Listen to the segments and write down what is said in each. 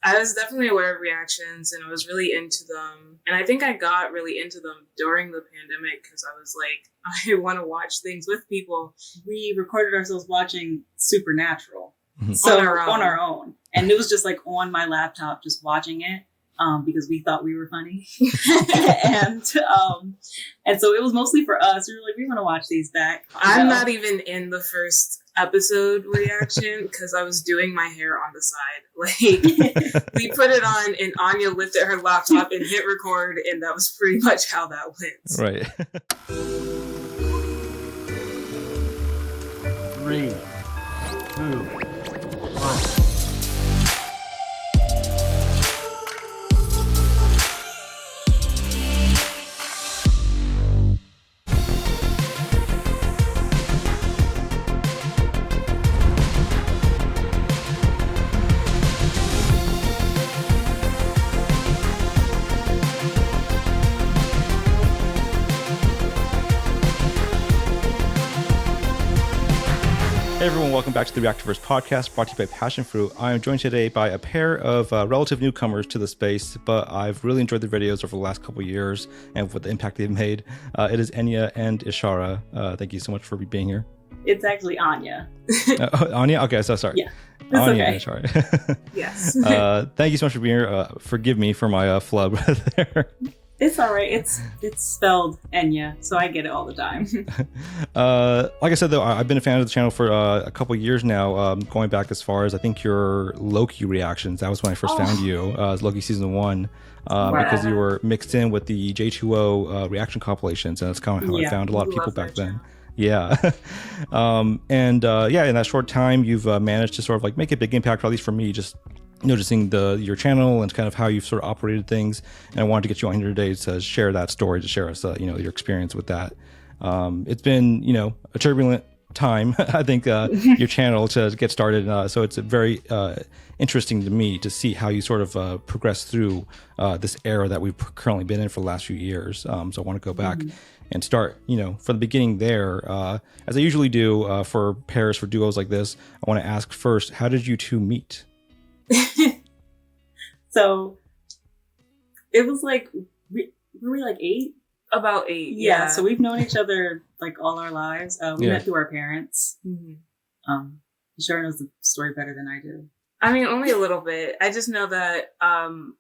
I was definitely aware of reactions and I was really into them. And I think I got really into them during the pandemic because I was like, I want to watch things with people. We recorded ourselves watching Supernatural. So on our own. And it was just like on my laptop, just watching it. Because we thought we were funny. and so it was mostly for us. We were like, we want to watch these back. I'm not even in the first episode reaction because I was doing my hair on the side. Like, we put it on and Anya lifted her laptop and hit record, and that was pretty much how that went. Right. 3, 2, 1. Hey everyone, welcome back to the Reactorverse Podcast, brought to you by Passion Fruit. I am joined today by a pair of relative newcomers to the space, but I've really enjoyed the videos over the last couple of years and what the impact they've made. It is Enya and Ishara. Thank you so much for being here. It's actually Anya. Anya? Okay, so sorry. Yeah, Anya okay. and Ishara. Yes. Thank you so much for being here. Forgive me for my flub there. It's all right. It's spelled Enya, so I get it all the time. Like I said, though, I've been a fan of the channel for a couple of years now, going back as far as I think your Loki reactions. That was when I first found you, Loki season 1, because you were mixed in with the J2O reaction compilations, and that's kind of how I found a lot of people back then. Yeah. In that short time, you've managed to sort of like make a big impact, or at least for me, just noticing your channel and kind of how you've sort of operated things. And I wanted to get you on here today to share that story, to share us, your experience with that. It's been, a turbulent time, I think, your channel to get started. So it's very interesting to me to see how you sort of progress through this era that we've currently been in for the last few years. So I want to go back and start, from the beginning there. As I usually do for pairs, for duos like this, I want to ask first, how did you two meet? So it was like, were we like 8? About 8. Yeah. So we've known each other like all our lives. We met through our parents. Ishara knows the story better than I do. I mean, only a little bit. I just know that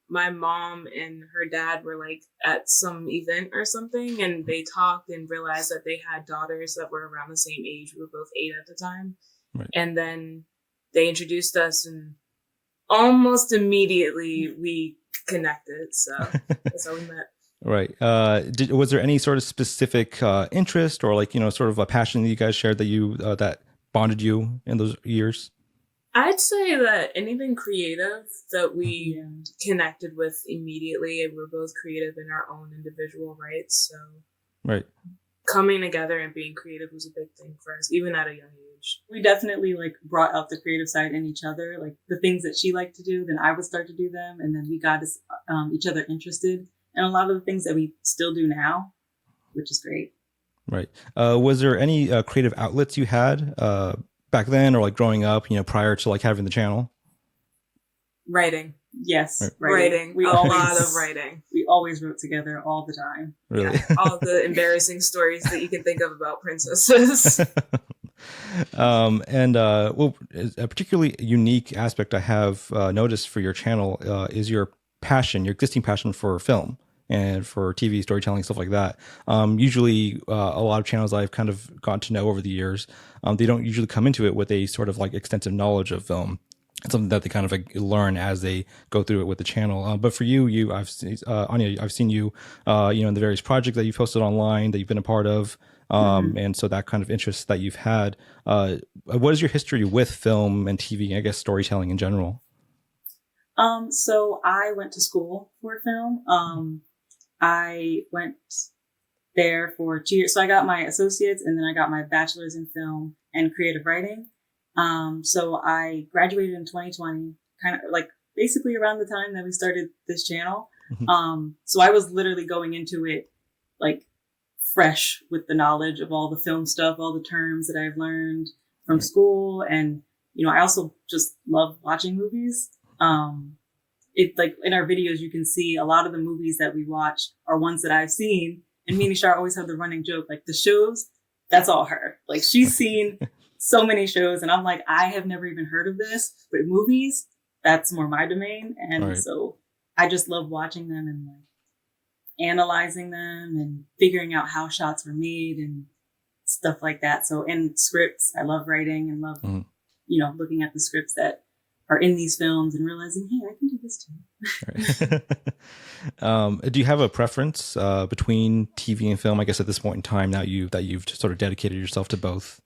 my mom and her dad were like at some event or something, and they talked and realized that they had daughters that were around the same age. We were both 8 at the time. Right. And then they introduced us, and almost immediately we connected. So that's how we met. Right. Was there any sort of specific interest or like, sort of a passion that you guys shared that that bonded you in those years? I'd say that anything creative that we connected with immediately, and we're both creative in our own individual rights. So right. Coming together and being creative was a big thing for us, even at a young age. We definitely like brought out the creative side in each other, like the things that she liked to do, then I would start to do them. And then we got us, each other interested in a lot of the things that we still do now, which is great. Right. Was there any creative outlets you had back then or like growing up, prior to like having the channel? Writing. Yes. Right. Writing. A lot of writing. We always wrote together all the time. Really? Yeah, all the embarrassing stories that you can think of about princesses. A particularly unique aspect I have noticed for your channel is your existing passion for film and for TV storytelling, stuff like that. Usually a lot of channels I've kind of gotten to know over the years, they don't usually come into it with a sort of like extensive knowledge of film. It's something that they kind of like learn as they go through it with the channel. But for you, Anya, I've seen you, in the various projects that you've posted online that you've been a part of. And so that kind of interest that you've had, what is your history with film and TV, I guess storytelling in general? So I went to school for film. I went there for 2 years. So I got my associates and then I got my bachelor's in film and creative writing. So I graduated in 2020, kind of like basically around the time that we started this channel. So I was literally going into it like fresh with the knowledge of all the film stuff, all the terms that I've learned from school. And, I also just love watching movies. it like in our videos, you can see a lot of the movies that we watch are ones that I've seen. And me and Ishara always have the running joke, like the shows, that's all her. Like she's seen so many shows and I'm like, I have never even heard of this, but movies, that's more my domain. And so I just love watching them and like analyzing them and figuring out how shots were made and stuff like that. So, and scripts, I love writing and love, you know, looking at the scripts that are in these films and realizing, hey, I can do this too. Do you have a preference between TV and film? I guess at this point in time, now that you've sort of dedicated yourself to both.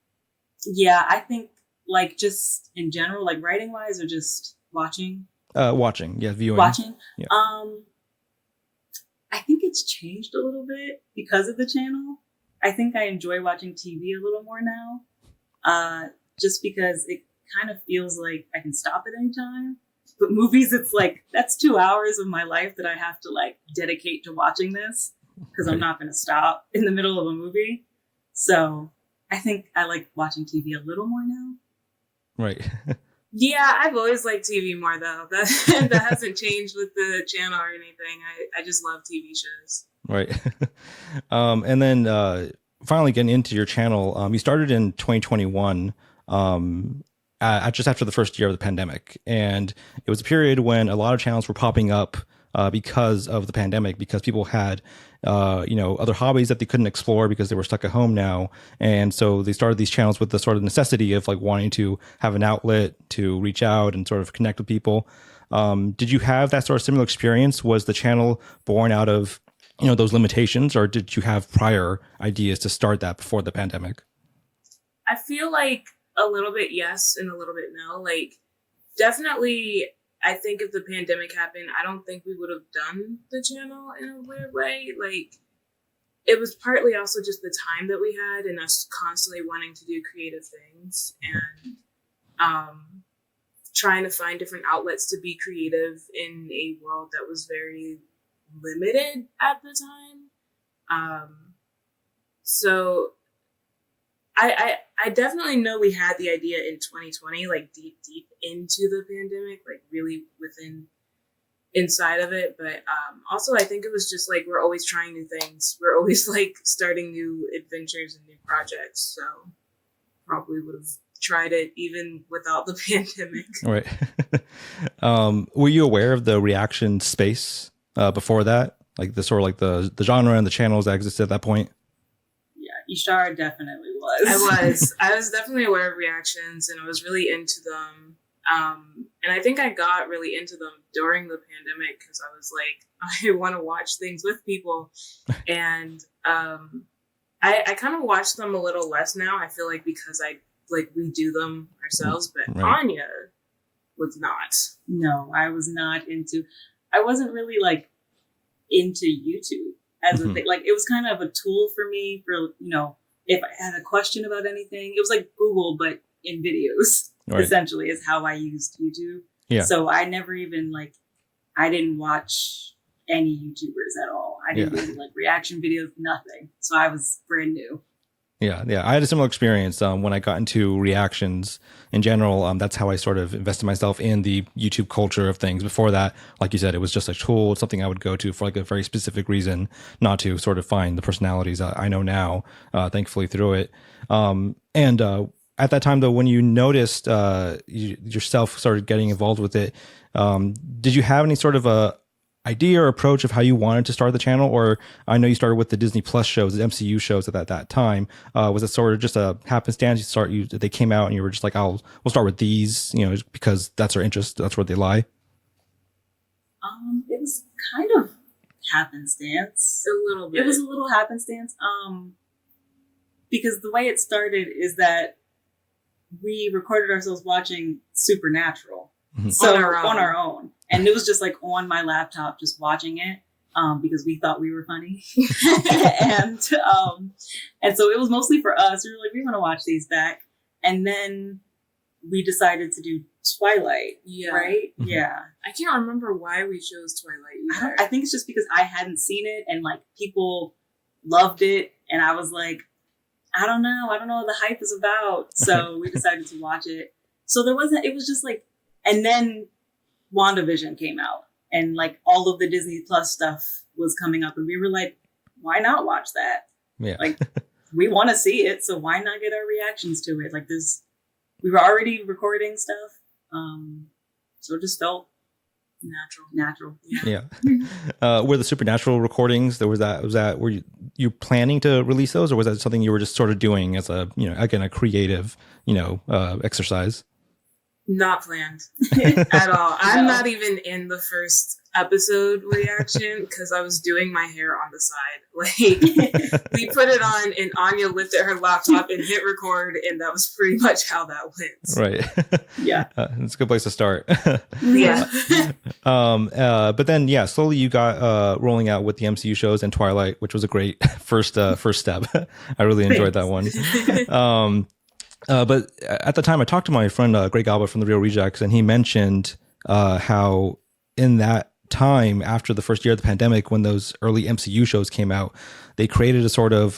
Yeah, I think like just in general, like writing wise or just watching. Watching, yeah, viewing. Watching. Yeah. I think it's changed a little bit because of the channel. I think I enjoy watching TV a little more now, just because it kind of feels like I can stop at any time. But movies, it's like, that's 2 hours of my life that I have to like dedicate to watching this because I'm not going to stop in the middle of a movie. So I think I like watching TV a little more now. Right. Yeah, I've always liked TV more though. That hasn't changed with the channel or anything. I just love TV shows. Right. And then finally getting into your channel, you started in 2021, just after the first year of the pandemic. And it was a period when a lot of channels were popping up because of the pandemic, because people had, other hobbies that they couldn't explore because they were stuck at home now. And so they started these channels with the sort of necessity of like wanting to have an outlet to reach out and sort of connect with people. Did you have that sort of similar experience? Was the channel born out of, those limitations, or did you have prior ideas to start that before the pandemic? I feel like a little bit yes and a little bit no. Like, definitely, I think if the pandemic happened, I don't think we would have done the channel in a weird way. Like, it was partly also just the time that we had and us constantly wanting to do creative things and trying to find different outlets to be creative in a world that was very limited at the time. So I definitely know we had the idea in 2020, like deep into the pandemic, like really inside of it. But also I think it was just like, we're always trying new things. We're always like starting new adventures and new projects. So probably would have tried it even without the pandemic. Right. Were you aware of the reaction space before that? Like the sort of like the genre and the channels that existed at that point? Yeah, Ishara definitely was. I was definitely aware of reactions and I was really into them. And I think I got really into them during the pandemic because I was like, I want to watch things with people. And I kind of watch them a little less now. I feel like because we do them ourselves, but right. Enya was not. No, I wasn't really like into YouTube as a thing. Like it was kind of a tool for me for, if I had a question about anything. It was like Google, but in videos, essentially is how I used YouTube. Yeah. So I never even I didn't watch any YouTubers at all. I didn't do reaction videos, nothing. So I was brand new. Yeah. I had a similar experience when I got into reactions in general. That's how I sort of invested myself in the YouTube culture of things. Before that, like you said, it was just a tool, something I would go to for a very specific reason, not to sort of find the personalities I know now, thankfully through it. And at that time, though, when you noticed yourself started getting involved with it, did you have any sort of a idea or approach of how you wanted to start the channel? Or I know you started with the Disney Plus shows, the MCU shows at that time. Was it sort of just a happenstance? They came out and you were just like, we'll start with these, because that's our interest. That's where they lie. It was kind of happenstance. A little bit. It was a little happenstance. Because the way it started is that we recorded ourselves watching Supernatural. So on our own. And it was just like on my laptop, just watching it, because we thought we were funny. and so it was mostly for us. We were like, we want to watch these back. And then we decided to do Twilight. Yeah. Right? Mm-hmm. Yeah. I can't remember why we chose Twilight either. I think it's just because I hadn't seen it and people loved it. And I was like, I don't know what the hype is about. So we decided to watch it. So it was just and then WandaVision came out. and like all of the Disney Plus stuff was coming up, and we were like, why not watch that? Yeah. Like, we want to see it, so why not get our reactions to it? Like we were already recording stuff, so it just felt natural. Yeah. Were the Supernatural recordings, was that were you planning to release those, or was that something you were just sort of doing as a, again, a creative, exercise? Not planned at all. I'm not even in the first episode reaction because I was doing my hair on the side. Like, we put it on and Enya lifted her laptop and hit record, and that was pretty much how that went. Right. Yeah. It's a good place to start. Yeah. But then, slowly you got rolling out with the MCU shows and Twilight, which was a great first step. I really enjoyed that one. But at the time, I talked to my friend Greg Alba from The Real Rejects, and he mentioned how in that time after the first year of the pandemic, when those early MCU shows came out, they created a sort of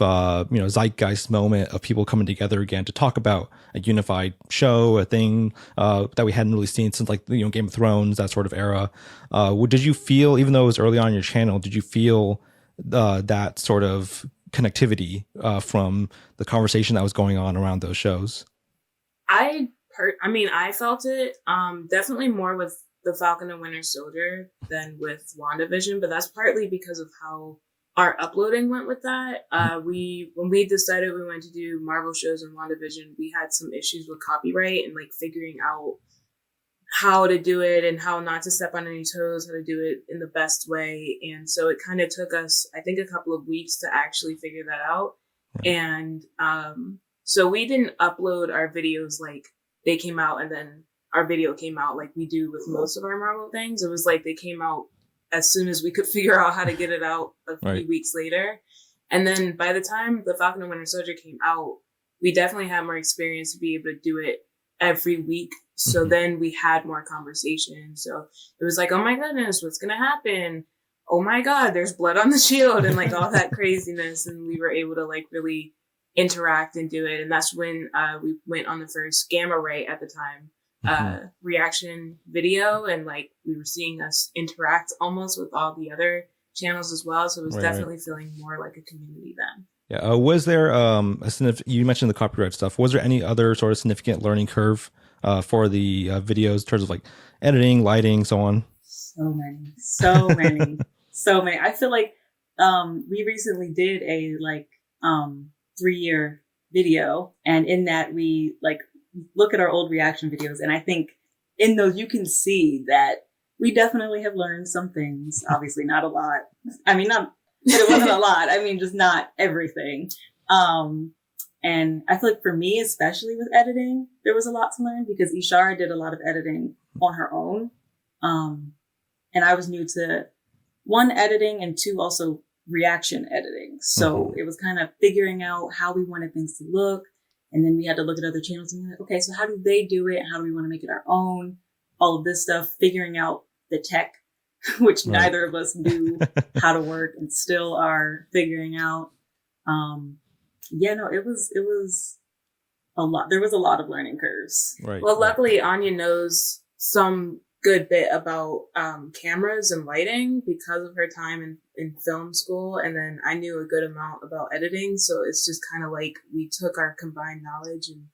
zeitgeist moment of people coming together again to talk about a unified show, a thing that we hadn't really seen since like Game of Thrones, that sort of era. Did you feel, even though it was early on your channel, did you feel that sort of connectivity from the conversation that was going on around those shows? I felt it definitely more with the Falcon and Winter Soldier than with WandaVision, but that's partly because of how our uploading went with that. When we decided we wanted to do Marvel shows and WandaVision, we had some issues with copyright and like figuring out how to do it and how not to step on any toes, how to do it in the best way. And so it kind of took us, I think, a couple of weeks to actually figure that out. Right. And so we didn't upload our videos like they came out and then our video came out like we do with most of our Marvel things. It was like they came out as soon as we could figure out how to get it out a few weeks later. And then by the time the Falcon and Winter Soldier came out, we definitely had more experience to be able to do it every week. So then we had more conversation. So it was like, oh my goodness, what's going to happen? Oh my God, there's blood on the shield and like all that craziness. And we were able to like really interact and do it. And that's when we went on the first Gamma Ray at the time reaction video. And like we were seeing us interact almost with all the other channels as well. So it was definitely feeling more like a community then. Yeah. Was there, you mentioned the copyright stuff. Was there any other sort of significant learning curve for the videos in terms of like editing, lighting, so on? So many. I feel like we recently did a 3-year video, and in that we like look at our old reaction videos, and I think in those you can see that we definitely have learned some things. Obviously not a lot. I mean, not that it wasn't a lot. I mean, just not everything. And I feel like for me, especially with editing, there was a lot to learn because Ishara did a lot of editing on her own. And I was new to 1, editing, and 2, also reaction editing. So it was kind of figuring out how we wanted things to look. And then we had to look at other channels and be like, okay, so how do they do it? How do we want to make it our own? All of this stuff, figuring out the tech, which neither of us knew how to work and still are figuring out. It was a lot. There was a lot of learning curves. Right. Well, luckily Enya knows some good bit about cameras and lighting because of her time in film school. And then I knew a good amount about editing. So it's just kind of like we took our combined knowledge and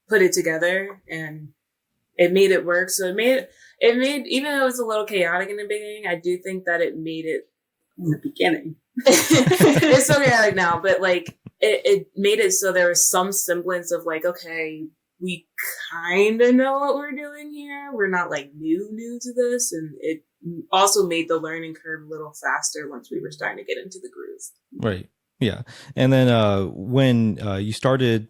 put it together and it made it work. So it made, even though it was a little chaotic in the beginning, I do think that it made it in the beginning. It's so chaotic now, but like it made it so there was some semblance of like, okay, we kind of know what we're doing here. We're not like new to this. And it also made the learning curve a little faster once we were starting to get into the groove. Right. Yeah. And then when you started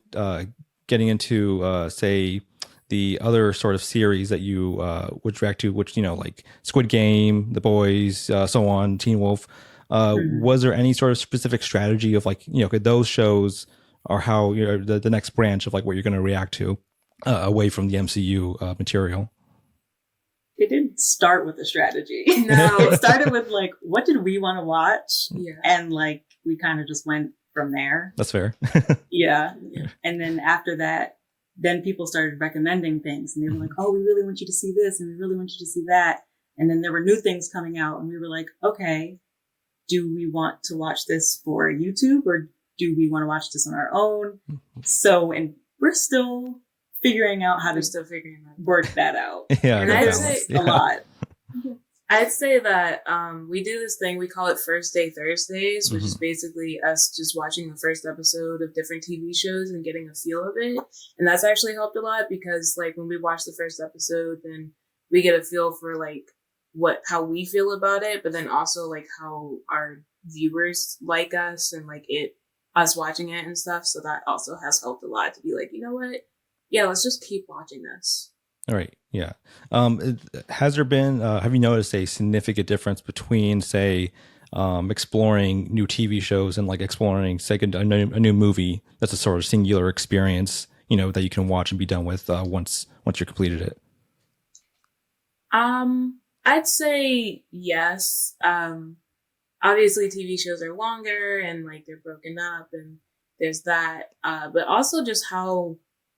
getting into, say, the other sort of series that you would react to, which, like Squid Game, The Boys, so on, Teen Wolf, was there any sort of specific strategy of like, those shows are how the next branch of like what you're going to react to away from the MCU material? It didn't start with a strategy. No, it started with like, what did we want to watch? Yeah. And like, we kind of just went from there. That's fair. Yeah. And then after that, then people started recommending things and they were like, oh, we really want you to see this and we really want you to see that. And then there were new things coming out and we were like, okay, do we want to watch this for YouTube or do we want to watch this on our own? So, and we're still figuring out how to work that out. Yeah, and I'd say a lot. I'd say that we do this thing, we call it First Day Thursdays, which is basically us just watching the first episode of different TV shows and getting a feel of it. And that's actually helped a lot because like when we watch the first episode, then we get a feel for like how we feel about it, but then also like how our viewers like us and like us watching it and stuff. So that also has helped a lot to be like, you know what? Yeah, let's just keep watching this. All right. Yeah. Has there been, have you noticed a significant difference between, say, exploring new TV shows and like exploring, say, a new movie that's a sort of singular experience, you know, that you can watch and be done with once you're completed it? I'd say yes. Obviously TV shows are longer and like they're broken up and there's that. But also just how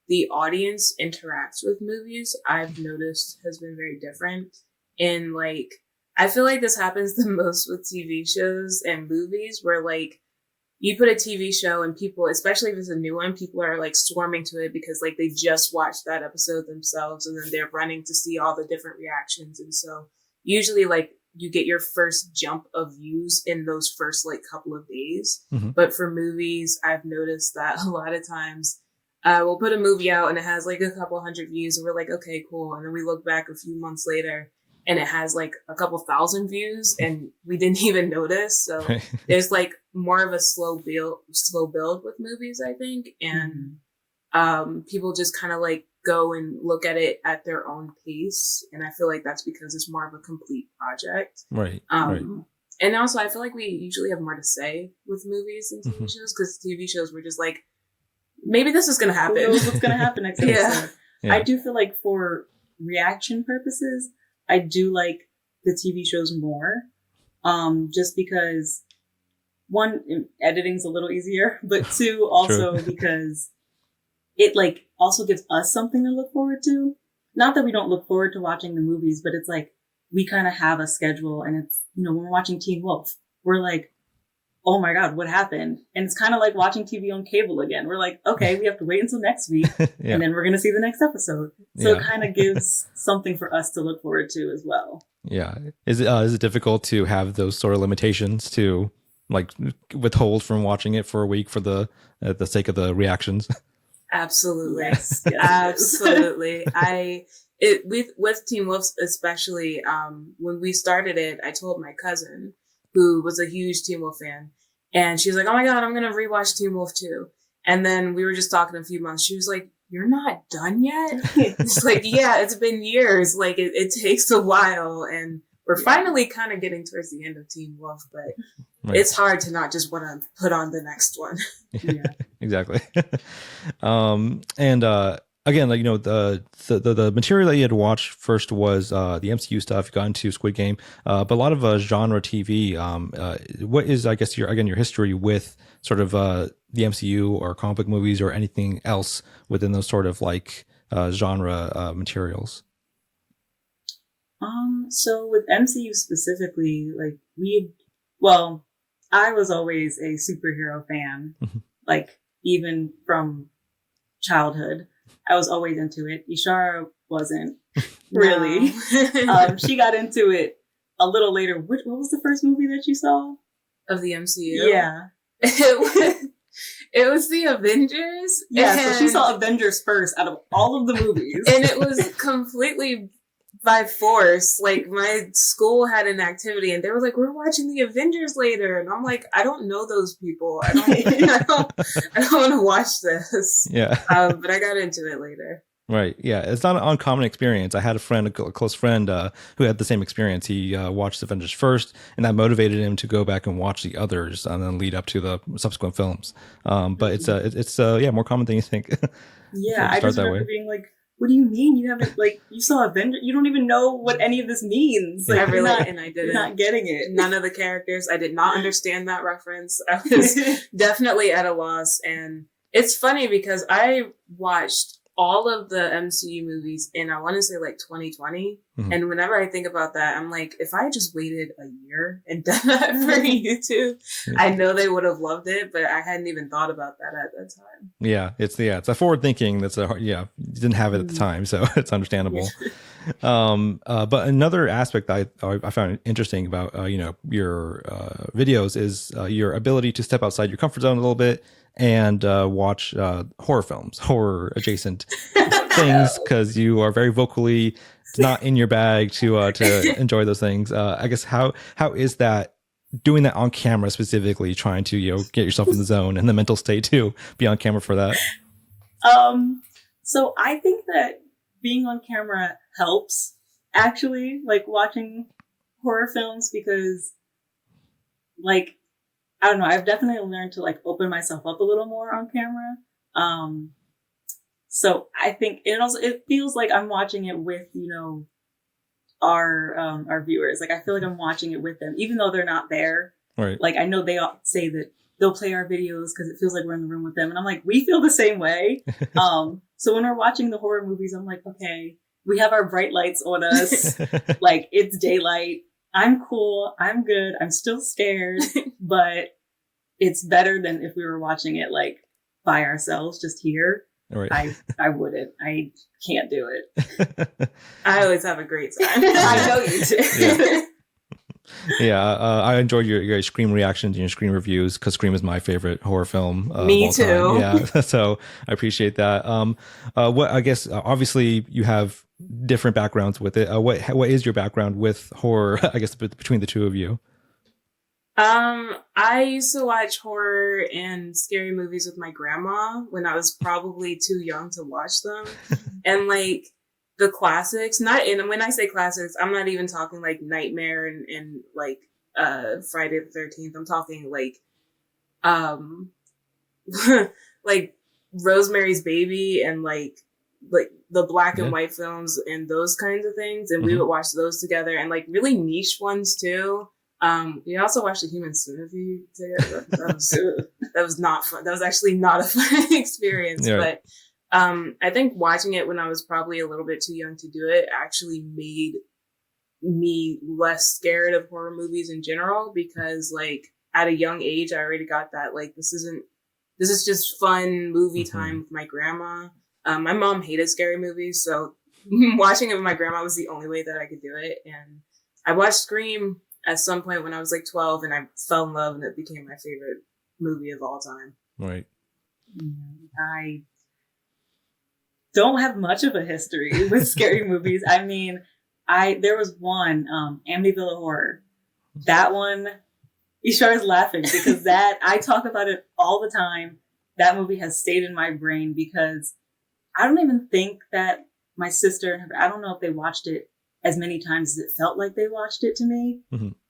the audience interacts with movies, I've noticed has been very different. And like, I feel like this happens the most with TV shows and movies where like you put a TV show and people, especially if it's a new one, people are like swarming to it because like they just watched that episode themselves and then they're running to see all the different reactions. And so usually like you get your first jump of views in those first like couple of days. But for movies, I've noticed that a lot of times we'll put a movie out and it has like a couple hundred views and we're like, okay, cool. And then we look back a few months later and it has like a couple thousand views and we didn't even notice. So there's like more of a slow build with movies, I think. And people just kind of like go and look at it at their own pace. And I feel like that's because it's more of a complete project. Right. And also I feel like we usually have more to say with movies than TV shows because TV shows we're just like, maybe this is going to happen. Who knows what's going to happen next episode? Yeah. I do feel like for reaction purposes, I do like the TV shows more. Just because one, editing's a little easier, but two, also because it like also gives us something to look forward to. Not that we don't look forward to watching the movies, but it's like we kind of have a schedule and it's, you know, when we're watching Teen Wolf, we're like, oh my God, what happened? And it's kind of like watching TV on cable again. We're like, okay, we have to wait until next week and then we're going to see the next episode. So it kind of gives something for us to look forward to as well. Yeah. Is it difficult to have those sort of limitations to like withhold from watching it for a week for the sake of the reactions? Absolutely. Yes, absolutely. With Teen Wolf, especially, when we started it, I told my cousin, who was a huge Teen Wolf fan, and she was like, oh my God, I'm going to rewatch Teen Wolf 2. And then we were just talking a few months. She was like, you're not done yet? It's like, yeah, it's been years. Like it takes a while. And we're finally kind of getting towards the end of Teen Wolf, but it's hard to not just want to put on the next one. Yeah, exactly. Again, like, you know, the material that you had to watch first was the MCU stuff. You got into Squid Game, but a lot of genre TV. What is, I guess, your history with sort of the MCU or comic book movies or anything else within those sort of like genre materials? So with MCU specifically, like I was always a superhero fan, like even from childhood. I was always into it. Ishara wasn't really. She got into it a little later. What was the first movie that you saw? Of the MCU? Yeah. It was the Avengers. Yeah, so she saw Avengers first out of all of the movies. And it was completely by force. Like my school had an activity and they were like, we're watching the Avengers later. And I'm like, I don't know those people. I don't want to watch this. Yeah. But I got into it later. Right. Yeah. It's not an uncommon experience. I had a close friend who had the same experience. He watched Avengers first, and that motivated him to go back and watch the others and then lead up to the subsequent films. But it's more common than you think. Yeah. I just remember being like, what do you mean you haven't, like, you saw Avengers? You don't even know what any of this means. Like, I didn't. You're not getting it. None of the characters. I did not understand that reference. I was definitely at a loss. And it's funny because I watched all of the MCU movies in, I want to say like 2020. Mhm. And whenever I think about that, I'm like, if I just waited a year and done that for YouTube, I know they would have loved it, but I hadn't even thought about that at that time. Yeah, it's a forward thinking. That's a hard, you didn't have it at the time, so it's understandable. But another aspect that I found interesting about your videos is your ability to step outside your comfort zone a little bit and watch horror films, horror adjacent things, because you are very vocally not in your bag to enjoy those things. I guess how is that, doing that on camera, specifically trying to get yourself in the zone and the mental state to be on camera for that? So I think that being on camera helps, actually, like watching horror films, because like, I don't know, I've definitely learned to like open myself up a little more on camera. So I think it feels like I'm watching it with, our viewers. Like, I feel like I'm watching it with them, even though they're not there. Right. Like, I know they all say that they'll play our videos because it feels like we're in the room with them. And I'm like, we feel the same way. So when we're watching the horror movies, I'm like, okay, we have our bright lights on us. Like, it's daylight. I'm cool. I'm good. I'm still scared, but it's better than if we were watching it like by ourselves, just here. Right. I wouldn't. I can't do it. I always have a great time. I know you do. Yeah, I enjoyed your Scream reactions and your Scream reviews, because Scream is my favorite horror film. Me too. Time. Yeah, so I appreciate that. What I guess obviously you have different backgrounds with it. What is your background with horror? I guess between the two of you. I used to watch horror and scary movies with my grandma when I was probably too young to watch them, and like the classics. And when I say classics, I'm not even talking like Nightmare and like Friday the 13th. I'm talking like like Rosemary's Baby and like the black and white films and those kinds of things. And we would watch those together, and like really niche ones too. We also watched The Human Centipede together. That was not fun. That was actually not a fun experience. Yeah. But I think watching it when I was probably a little bit too young to do it actually made me less scared of horror movies in general, because like at a young age, I already got that, like, this is just fun movie time with my grandma. My mom hated scary movies, so watching it with my grandma was the only way that I could do it. And I watched Scream at some point when I was like 12, and I fell in love, and it became my favorite movie of all time. Right. I don't have much of a history with scary movies. I mean, there was one, Amityville Horror. That one, Ishara's laughing because I talk about it all the time. That movie has stayed in my brain because I don't even think that my sister and her, I don't know if they watched it as many times as it felt like they watched it to me,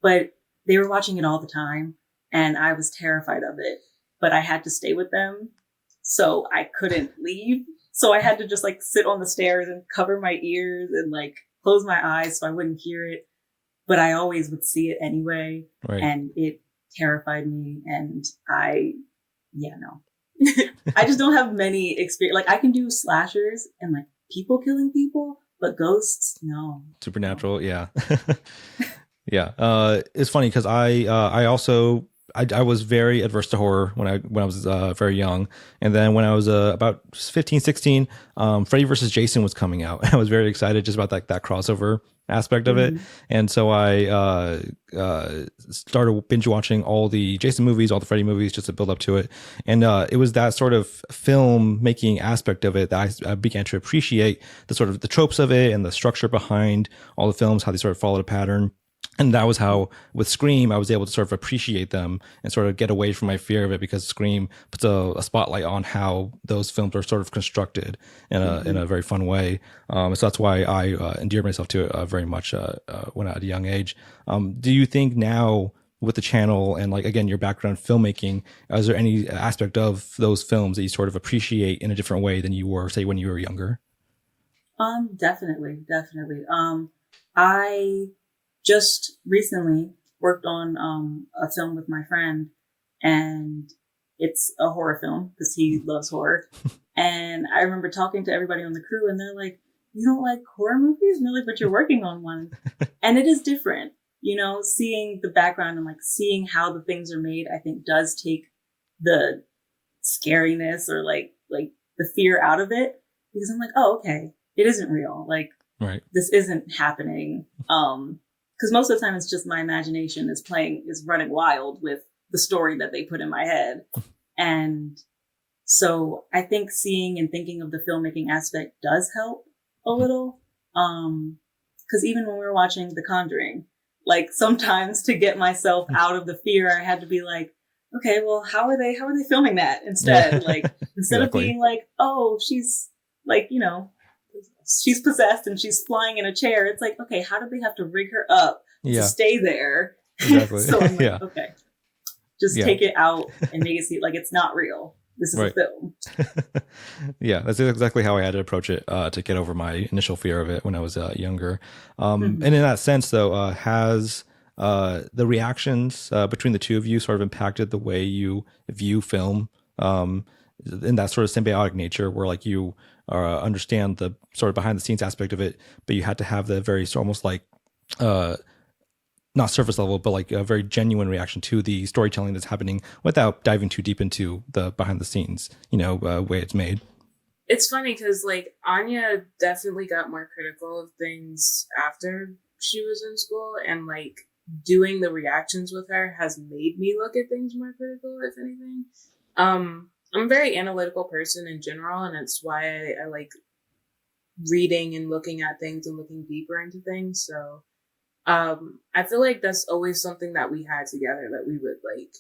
but they were watching it all the time, and I was terrified of it, but I had to stay with them, so I couldn't leave. So I had to just like sit on the stairs and cover my ears and like close my eyes so I wouldn't hear it. But I always would see it anyway. Right. And it terrified me. And I just don't have many experience. Like, I can do slashers and like people killing people, but ghosts, no. Supernatural, yeah. Yeah. It's funny because I also was very adverse to horror when I was very young. And then when I was about 15, 16, Freddy vs. Jason was coming out. I was very excited just about that crossover aspect of it. And so I started binge watching all the Jason movies, all the Freddy movies, just to build up to it. And it was that sort of film making aspect of it that I began to appreciate the sort of the tropes of it and the structure behind all the films, how they sort of followed a pattern. And that was how, with Scream, I was able to sort of appreciate them and sort of get away from my fear of it, because Scream puts a spotlight on how those films are sort of constructed in a very fun way. So that's why I endeared myself to it very much when at a young age. Do you think now, with the channel and like, again, your background filmmaking, is there any aspect of those films that you sort of appreciate in a different way than you were, say, when you were younger? Definitely. I just recently worked on a film with my friend, and it's a horror film because he loves horror. And I remember talking to everybody on the crew and they're like, you don't like horror movies? And they're like, but you're working on one. And it is different, you know, seeing the background and like seeing how the things are made, I think does take the scariness or like the fear out of it, because I'm like, oh, okay, it isn't real. Like, right. This isn't happening. Because most of the time it's just my imagination is running wild with the story that they put in my head. And so I think seeing and thinking of the filmmaking aspect does help a little. Because even when we were watching The Conjuring, like sometimes to get myself out of the fear, I had to be like, okay, well, how are they filming that instead? Like, instead of being like, oh, she's like, you know, she's possessed and she's flying in a chair. It's like, okay, how do they have to rig her up to stay there? Exactly. So I'm like, okay, just take it out and make it seem like it's not real. This is a film. Yeah, that's exactly how I had to approach it to get over my initial fear of it when I was younger. And in that sense, though, has the reactions between the two of you sort of impacted the way you view film in that sort of symbiotic nature where like you understand the sort of behind the scenes aspect of it, but you had to have the very almost like not surface level, but like a very genuine reaction to the storytelling that's happening without diving too deep into the behind the scenes, you know, way it's made. It's funny because like Enya definitely got more critical of things after she was in school, and like doing the reactions with her has made me look at things more critical, if anything. I'm a very analytical person in general, and it's why I like reading and looking at things and looking deeper into things. So I feel like that's always something that we had together, that we would like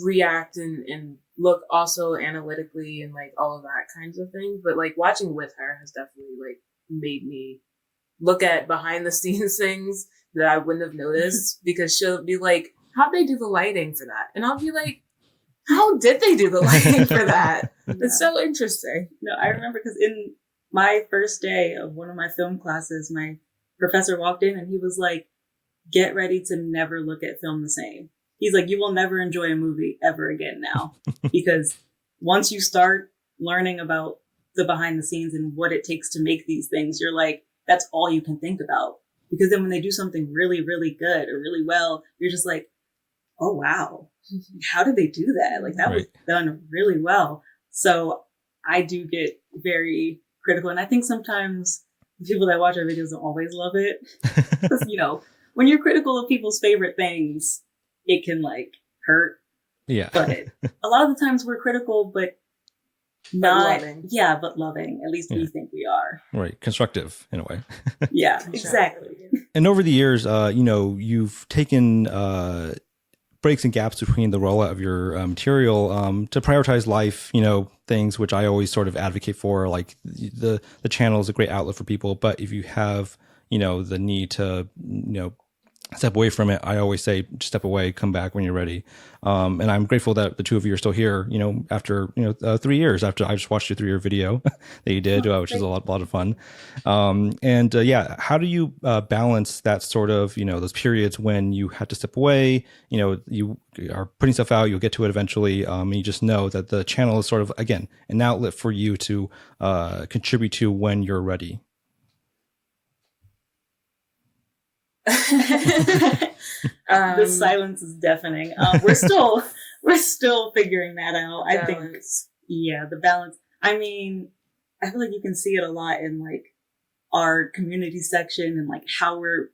react and look also analytically and like all of that kinds of things. But like watching with her has definitely like made me look at behind the scenes things that I wouldn't have noticed, because she'll be like, how'd they do the lighting for that? And I'll be like, how did they do the lighting for that? It's so interesting. No, I remember because in my first day of one of my film classes, my professor walked in and he was like, get ready to never look at film the same. He's like, you will never enjoy a movie ever again now. Because once you start learning about the behind the scenes and what it takes to make these things, you're like, that's all you can think about. Because then when they do something really, really good or really well, you're just like, oh, wow, how did they do that? Like that was done really well. So I do get very critical. And I think sometimes people that watch our videos don't always love it. Because, you know, when you're critical of people's favorite things, it can like hurt. Yeah. But a lot of the times we're critical, but not loving. Yeah, but loving. At least we think we are. Right. Constructive in a way. Yeah, exactly. And over the years, you know, you've taken breaks and gaps between the rollout of your material to prioritize life, you know, things which I always sort of advocate for. Like the channel is a great outlet for people, but if you have, you know, the need to, you know, step away from it, I always say step away, come back when you're ready. And I'm grateful that the two of you are still here, you know, after, you know, 3 years after I just watched your 3-year video that you did, which is a lot of fun. Yeah, how do you balance that sort of, you know, those periods when you had to step away, you know, you are putting stuff out, you'll get to it eventually. And you just know that the channel is sort of, again, an outlet for you to contribute to when you're ready. The silence is deafening. We're still figuring that out. I think, the balance. I mean, I feel like you can see it a lot in like our community section and like how we're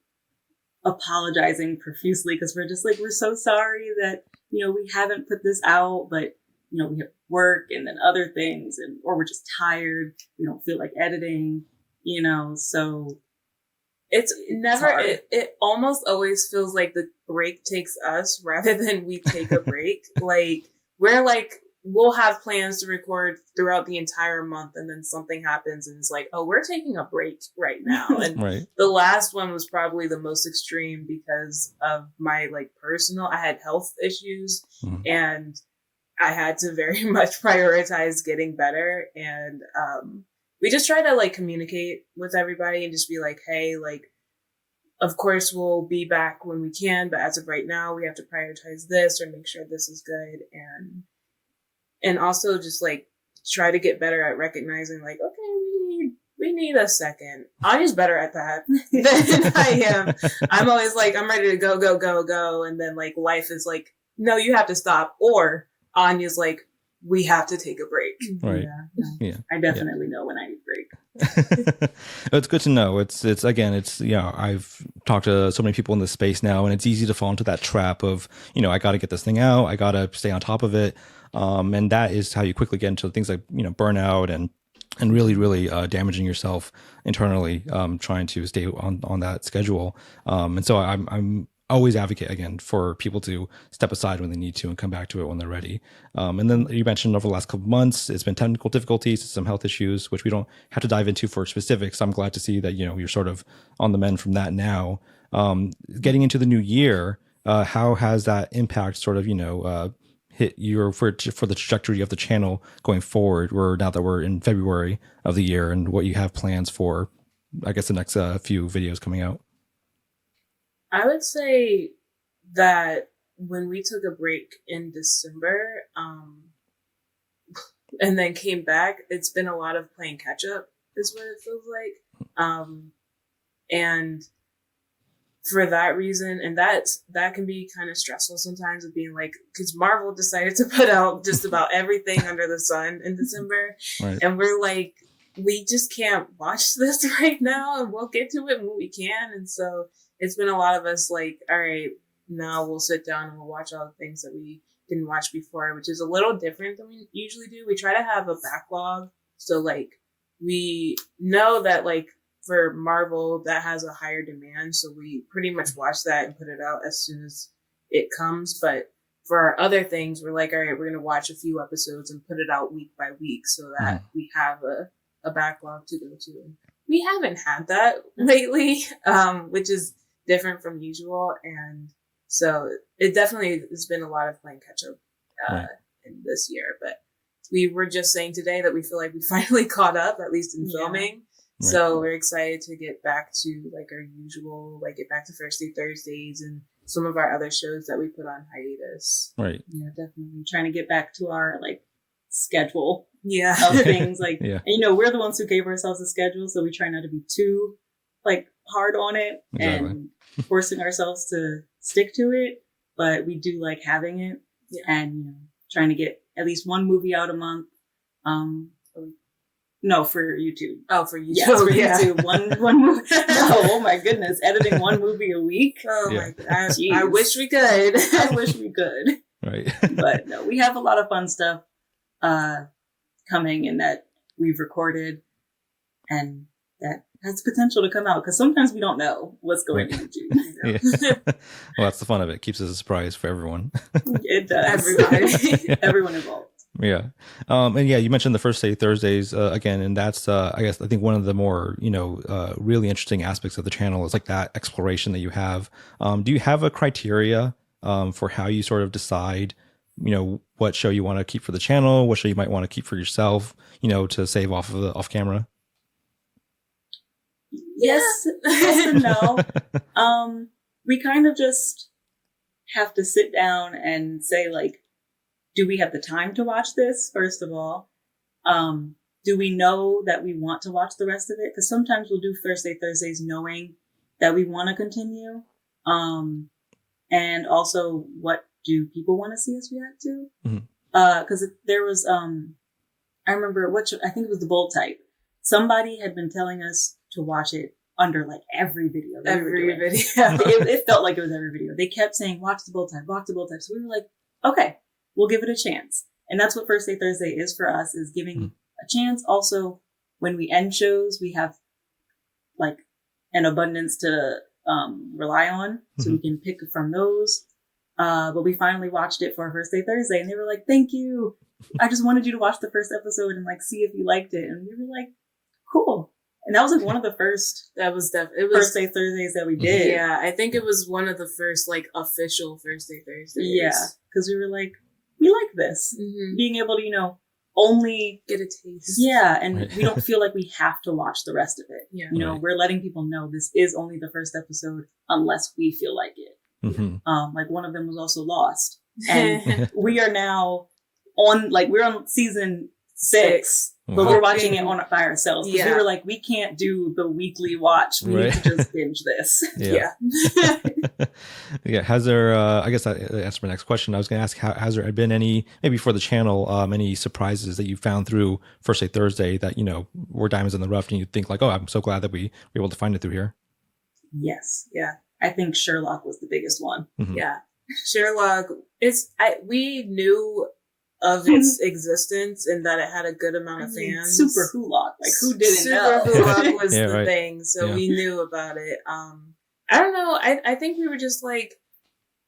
apologizing profusely because we're just like, we're so sorry that, you know, we haven't put this out, but you know, we have work and then other things, and or we're just tired. We don't feel like editing, you know, so. It's never, it almost always feels like the break takes us rather than we take a break. Like, we're like, we'll have plans to record throughout the entire month, and then something happens and it's like, oh, we're taking a break right now. And the last one was probably the most extreme because of my like personal, I had health issues and I had to very much prioritize getting better. And, we just try to like communicate with everybody and just be like, hey, like, of course, we'll be back when we can, but as of right now, we have to prioritize this or make sure this is good. And also just like try to get better at recognizing like, okay, we need a second. Anya's better at that than I am. I'm always like, I'm ready to go, go, go, go. And then like life is like, no, you have to stop. Or Anya's like, we have to take a break. Right. Yeah. I definitely know when I need a break. It's good to know. It's again, I've talked to so many people in this space now, and it's easy to fall into that trap of, I got to get this thing out. I got to stay on top of it. And that is how you quickly get into things like, burnout and really, really damaging yourself internally, trying to stay on that schedule. And so I'm always advocate again for people to step aside when they need to and come back to it when they're ready. And then you mentioned over the last couple of months, it's been technical difficulties, some health issues, which we don't have to dive into for specifics. I'm glad to see that, you're sort of on the mend from that now. Getting into the new year, how has that impact sort of, hit your for the trajectory of the channel going forward? Now that we're in February of the year, and what you have plans for, I guess, the next few videos coming out. I would say that when we took a break in December, and then came back, it's been a lot of playing catch up is what it feels like. And for that reason, and that can be kind of stressful sometimes, of being like, because Marvel decided to put out just about everything under the sun in December. Right. And we're like, we just can't watch this right now, and we'll get to it when we can. And so it's been a lot of us like, all right, now we'll sit down and we'll watch all the things that we didn't watch before, which is a little different than we usually do. We try to have a backlog. So like, we know that like for Marvel, that has a higher demand. So we pretty much watch that and put it out as soon as it comes. But for our other things, we're like, all right, we're going to watch a few episodes and put it out week by week so that we have a backlog to go to. We haven't had that lately, which is different from usual. And so it definitely has been a lot of playing catch up in this year. But we were just saying today that we feel like we finally caught up, at least in filming. Right. So we're excited to get back to like our usual, like get back to Thursdays and some of our other shows that we put on hiatus. Right. Yeah, definitely trying to get back to our like schedule. Yeah. Of things like, yeah. And we're the ones who gave ourselves a schedule, so we try not to be too like hard on it and forcing ourselves to stick to it. But we do like having it and trying to get at least one movie out a month. No, for YouTube. Oh, for YouTube. Yes, for YouTube. One movie. No, oh my goodness. Editing one movie a week. Oh my God. I wish we could. I wish we could. Right. But no, we have a lot of fun stuff coming and that we've recorded and that has potential to come out because sometimes we don't know what's going on YouTube. Well, that's the fun of it. Keeps it a surprise for everyone. It does. Everybody. Everyone involved. Yeah. And yeah, you mentioned the First Day Thursdays again, and that's, I think one of the more, really interesting aspects of the channel is like that exploration that you have. Do you have a criteria for how you sort of decide, what show you want to keep for the channel, what show you might want to keep for yourself, to save off camera? Yes and no. We kind of just have to sit down and say like, do we have the time to watch this, first of all? Do we know that we want to watch the rest of it? Because sometimes we'll do Thursdays knowing that we want to continue. And also, what do people want to see us react to? Because there was, I remember, I think it was the Bold Type. Somebody had been telling us to watch it under like every video. Every video. It felt like it was every video. They kept saying, watch the Bold Type, watch the Bold Type. So we were like, okay. We'll give it a chance. And that's what First Day Thursday is for us, is giving a chance. Also, when we end shows, we have like an abundance to rely on. So we can pick from those. But we finally watched it for our First Day Thursday and they were like, thank you. I just wanted you to watch the first episode and like see if you liked it. And we were like, cool. And that was like one of the first First Day Thursdays that we did. Yeah, I think it was one of the first like official First Day Thursdays. Yeah, because we were like, we like this. Being able to, only get a taste. Yeah, and Right. we don't feel like we have to watch the rest of it. Yeah. You know, Right. we're letting people know this is only the first episode unless we feel like it. Mhm. Like one of them was also Lost. And we are now on, like, we're on season 6, but Wow. we're watching it by ourselves. Because we Yeah. were like, we can't do the weekly watch. We Right. need to just binge this. Yeah. Yeah. Has there, I guess that answers my next question. I was going to ask, has there been any, maybe for the channel, any surprises that you found through First Day Thursday that, you know, were diamonds in the rough and you think like, oh, I'm so glad that we were able to find it through here? Yes. Yeah. I think Sherlock was the biggest one. Mhm. Yeah. Sherlock, we knew of its existence and that it had a good amount of fans. Super Wholock. Like, who didn't Super know? Wholock was Yeah, the right. thing, so Yeah. we knew about it. I don't know. I think we were just like,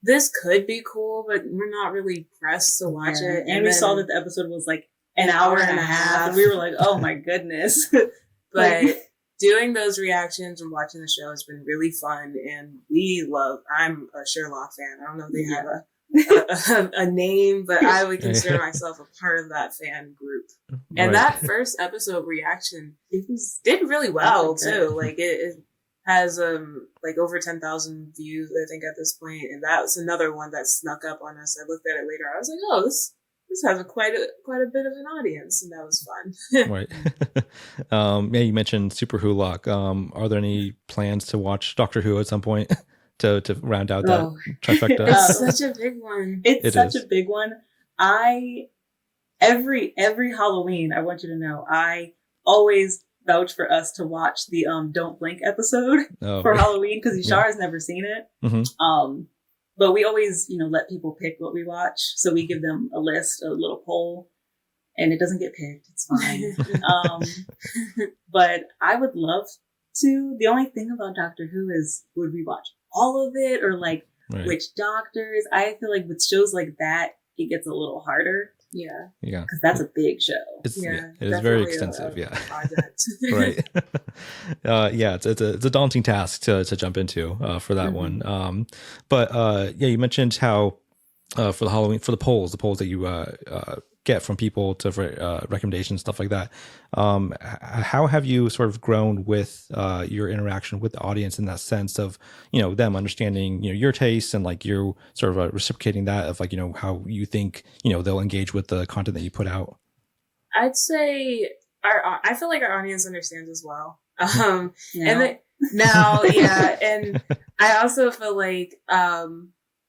this could be cool, but we're not really pressed to watch Yeah. it. And we saw that the episode was like an hour and a half. And we were like, oh my goodness. But doing those reactions and watching the show has been really fun, and I'm a Sherlock fan. I don't know if they have a name, but I would consider myself a part of that fan group. And Right. that first episode reaction, did really well too. Like it has like over 10,000 views, I think, at this point, and that's another one that snuck up on us. I looked at it later. I was like, oh, this has quite a bit of an audience, and that was fun. Right. Yeah, you mentioned Super Wholock. Are there any plans to watch Doctor Who at some point to round out that trifecta? It's such a big one. It's such a big one. Every Halloween, I want you to know, I always vouch for us to watch the Don't Blink episode for Halloween, because Ishara's never seen it. Mhm. But we always, let people pick what we watch. So we give them a list, a little poll, and it doesn't get picked. It's fine. But I would love to. The only thing about Doctor Who is, would we watch all of it, or like which doctors? I feel like with shows like that, it gets a little harder. Yeah. Because that's a big show. It is very extensive. Project. Right. Yeah, it's a daunting task to jump into for that one. But you mentioned how for the Halloween, for the polls that you get from people to recommendations, stuff like that. How have you sort of grown with your interaction with the audience in that sense of, them understanding, your tastes and like you sort of reciprocating that of like, how you think, they'll engage with the content that you put out? I'd say I feel like our audience understands as well. And and I also feel like,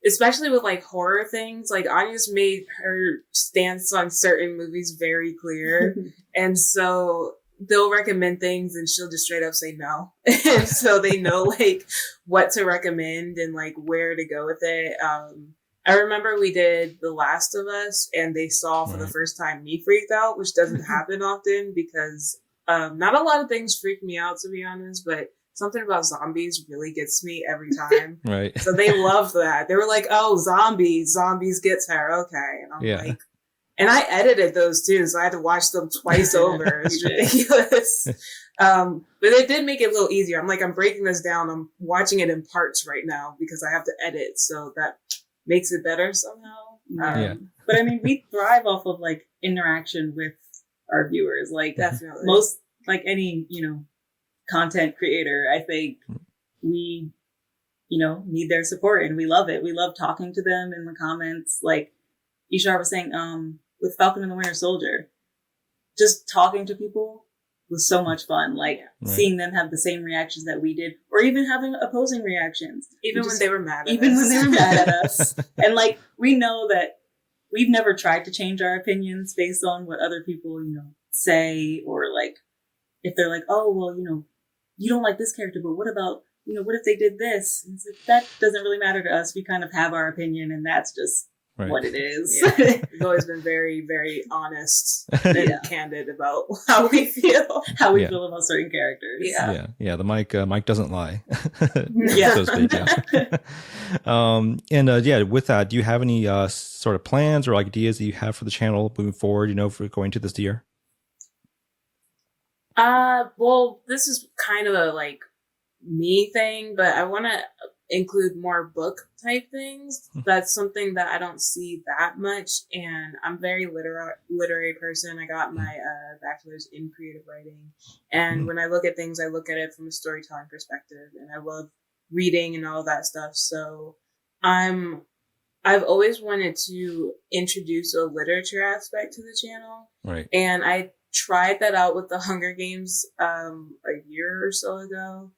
especially with like horror things, like Anya's made her stance on certain movies very clear. And so they'll recommend things and she'll just straight up say no. And so they know like what to recommend and like where to go with it. I remember we did The Last of Us and they saw for the first time me freaked out, which doesn't happen often because not a lot of things freak me out, to be honest, but something about zombies really gets me every time. Right. So they loved that. They were like, oh, zombies gets her. Okay. And I'm like, and I edited those too. So I had to watch them twice over. It's ridiculous. But it did make it a little easier. I'm like, I'm breaking this down. I'm watching it in parts right now because I have to edit. So that makes it better somehow. But I mean, we thrive off of like interaction with our viewers. Like definitely most, like any, content creator, I think we, need their support and we love it. We love talking to them in the comments. Like Ishara was saying, with Falcon and the Winter Soldier, just talking to people was so much fun. Like seeing them have the same reactions that we did, or even having opposing reactions. Even when they were mad at us. Even when they were mad at us. And like, we know that we've never tried to change our opinions based on what other people, say, or like, if they're like, oh, well, you don't like this character, but what about, what if they did this? And it's like, that doesn't really matter to us. We kind of have our opinion and that's just what it is. We've always been very, very honest and candid about how we feel. How we feel about certain characters. Yeah. The Mike doesn't lie. Yeah. So to speak, and with that, do you have any sort of plans or ideas that you have for the channel moving forward, for going to this year? Well, this is kind of a like me thing, but I want to include more book type things. That's something that I don't see that much. And I'm a very literary person. I got my bachelor's in creative writing. And when I look at things, I look at it from a storytelling perspective. And I love reading and all that stuff. So I've always wanted to introduce a literature aspect to the channel. Right. And I tried that out with the Hunger Games a year or so ago.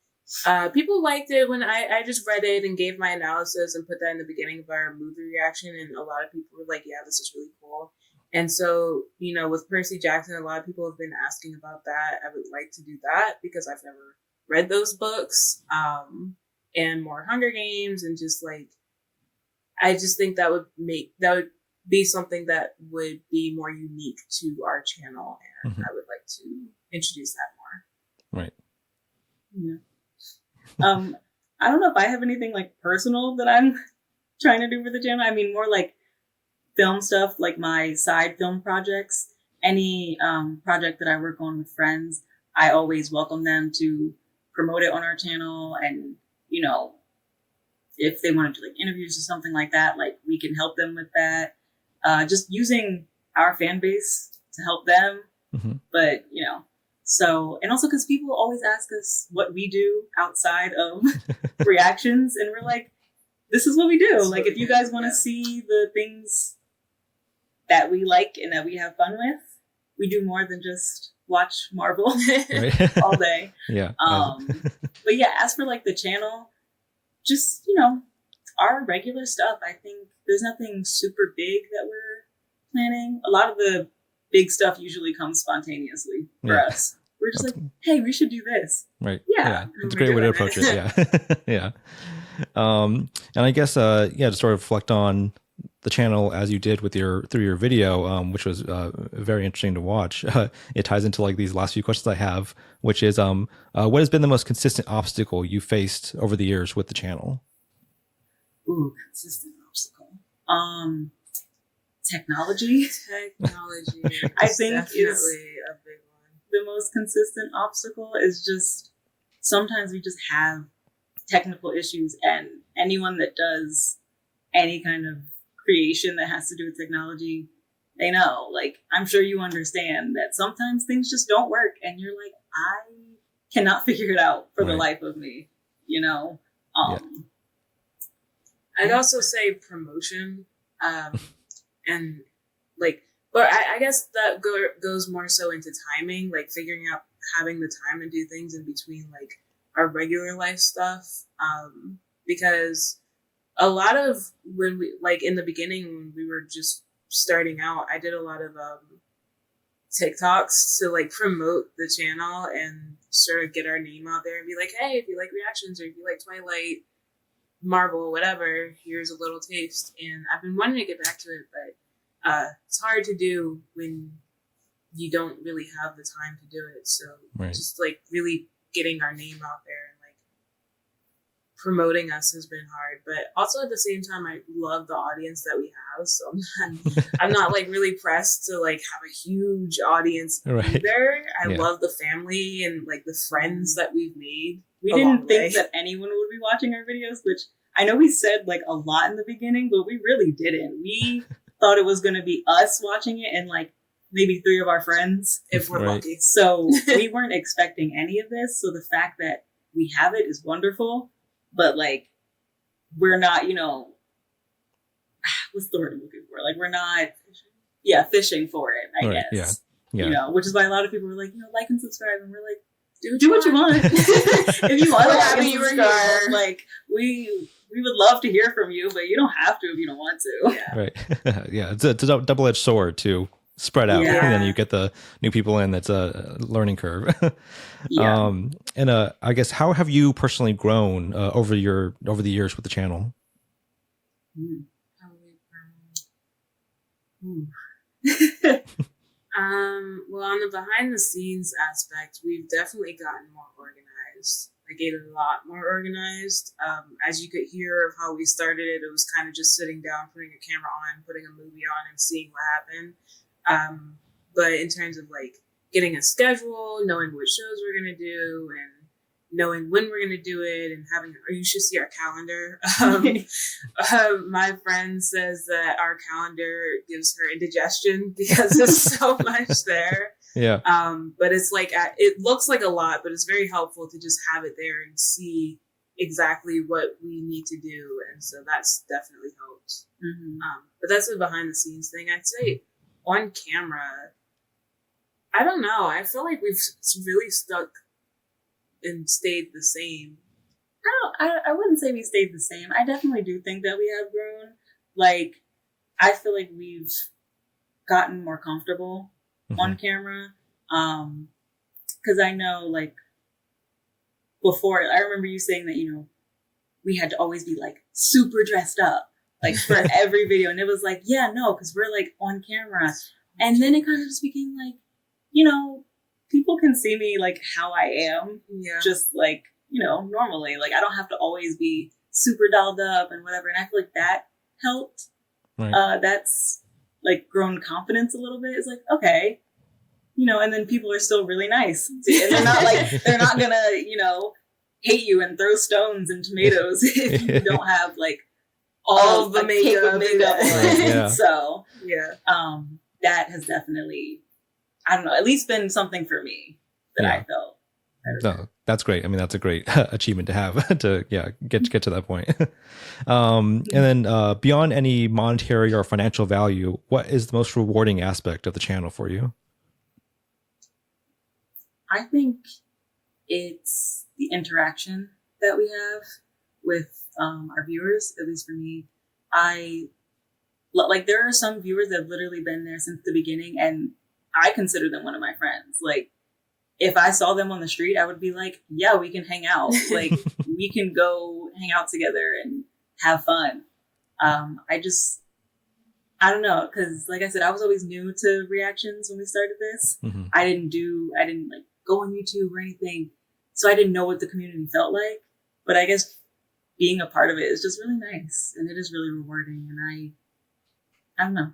People liked it when I just read it and gave my analysis and put that in the beginning of our movie reaction. And a lot of people were like, yeah, this is really cool. And so, you know, with Percy Jackson, a lot of people have been asking about that. I would like to do that because I've never read those books, and more Hunger Games, and just like, I just think that would be something that would be more unique to our channel. And I would like to introduce that more. Right. Yeah. I don't know if I have anything like personal that I'm trying to do for the channel. I mean, more like film stuff, like my side film projects. Any project that I work on with friends, I always welcome them to promote it on our channel. And, you know, if they want to do like interviews or something like that, like we can help them with that. Just using our fan base to help them. But, you know, so, and also because people always ask us what we do outside of reactions, and we're like, this is what we do. Like, if you guys want to see the things that we like and that we have fun with, we do more than just watch Marvel all day. Yeah. But yeah, as for like the channel, just, you know, our regular stuff. I think there's nothing super big that we're planning. A lot of the big stuff usually comes spontaneously for us. We're just like, hey, we should do this. Right. Yeah. It's a great way to approach it. Yeah. Yeah. And I guess, to sort of reflect on the channel as you did with through your video, which was very interesting to watch. It ties into like these last few questions I have, which is, what has been the most consistent obstacle you faced over the years with the channel? Ooh, consistent obstacle. Technology. I think is a big one. The most consistent obstacle is just sometimes we just have technical issues, and anyone that does any kind of creation that has to do with technology, they know. Like, I'm sure you understand that sometimes things just don't work, and you're like, I cannot figure it out for the life of me, you know? I'd also say promotion. And like, but I guess that goes more so into timing, like figuring out having the time to do things in between like our regular life stuff. Because a lot of when we, like in the beginning when we were just starting out, I did a lot of TikToks to like promote the channel and sort of get our name out there and be like, hey, if you like reactions or if you like Twilight, Marvel, whatever, here's a little taste. And I've been wanting to get back to it, but it's hard to do when you don't really have the time to do it. So just like really getting our name out there and like promoting us has been hard. But also at the same time, I love the audience that we have. So I'm not like really pressed to like have a huge audience either. I love the family and like the friends that we've made. We didn't think that anyone would be watching our videos, which I know we said like a lot in the beginning, but we really didn't. We thought it was going to be us watching it and like maybe 3 of our friends if we're lucky. So we weren't expecting any of this. So the fact that we have it is wonderful, but like we're not, you know, what's the word I'm looking for? Like we're not, fishing for it, I guess. Yeah. You know, which is why a lot of people were like, you know, like and subscribe, and we're like, do what you want. If you want to like and subscribe, like we would love to hear from you, but you don't have to if you don't want to. Yeah. Right. Yeah. It's a double-edged sword to spread out, and then you get the new people in. That's a learning curve. And I guess how have you personally grown over the years with the channel? Well, on the behind the scenes aspect, we've definitely gotten more organized. Like a lot more organized. As you could hear of how we started it, it was kind of just sitting down, putting a camera on, putting a movie on, and seeing what happened. But in terms of like getting a schedule, knowing what shows we're gonna do, and knowing when we're going to do it and having, or you should see our calendar. My friend says that our calendar gives her indigestion because there's so much there. Yeah. But it's like, it looks like a lot, but it's very helpful to just have it there and see exactly what we need to do. And so that's definitely helped. Mm-hmm. But that's a behind the scenes thing. I'd say on camera, I don't know. I feel like we've really stuck and stayed the same. I wouldn't say we stayed the same. I definitely do think that we have grown. Like, I feel like we've gotten more comfortable on camera. Because I know, like, before, I remember you saying that, you know, we had to always be, like, super dressed up, like, for every video. And it was like, yeah, no, because we're, like, on camera. And then it kind of just became, like, you know, people can see me, like, how I am. Yeah. Just, like, you know, normally. Like, I don't have to always be super dolled up and whatever. And I feel like that helped. Right. That's, like, grown confidence a little bit. It's like, okay. You know, and then people are still really nice. And they're not like, they're not gonna, you know, hate you and throw stones and tomatoes if you don't have like all of the makeup on. Yeah. So, yeah. That has definitely, I don't know, at least been something for me that I felt. No, that's great. I mean, that's a great achievement to have to, get to that point. And then beyond any monetary or financial value, what is the most rewarding aspect of the channel for you? I think it's the interaction that we have with our viewers, at least for me. There are some viewers that have literally been there since the beginning, and I consider them one of my friends. Like, if I saw them on the street, I would be like, yeah, we can hang out. Like, we can go hang out together and have fun. I don't know, because like I said, I was always new to reactions when we started this. Mm-hmm. I didn't like go on YouTube or anything. So I didn't know what the community felt like. But I guess being a part of it is just really nice. And it is really rewarding. And I don't know.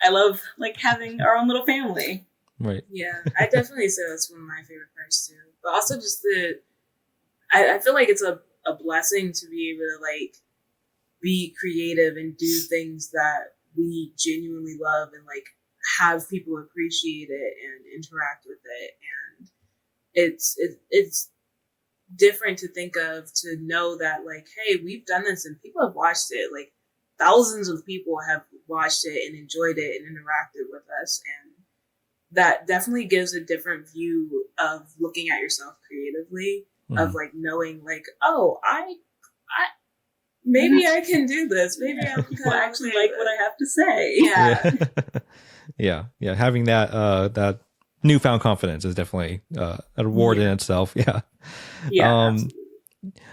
I love like having our own little family. Right. Yeah, I definitely say that's one of my favorite parts too. But also just I feel like it's a blessing to be able to like be creative and do things that we genuinely love and like have people appreciate it and interact with it. And it's different to think of, to know that like, hey, we've done this and people have watched it. Like thousands of people have watched it and enjoyed it and interacted with us. And that definitely gives a different view of looking at yourself creatively, of like knowing like, oh, I maybe I can do this. Maybe I can actually like what I have to say. Yeah. Yeah. Having that newfound confidence is definitely a reward in itself. Yeah. Yeah.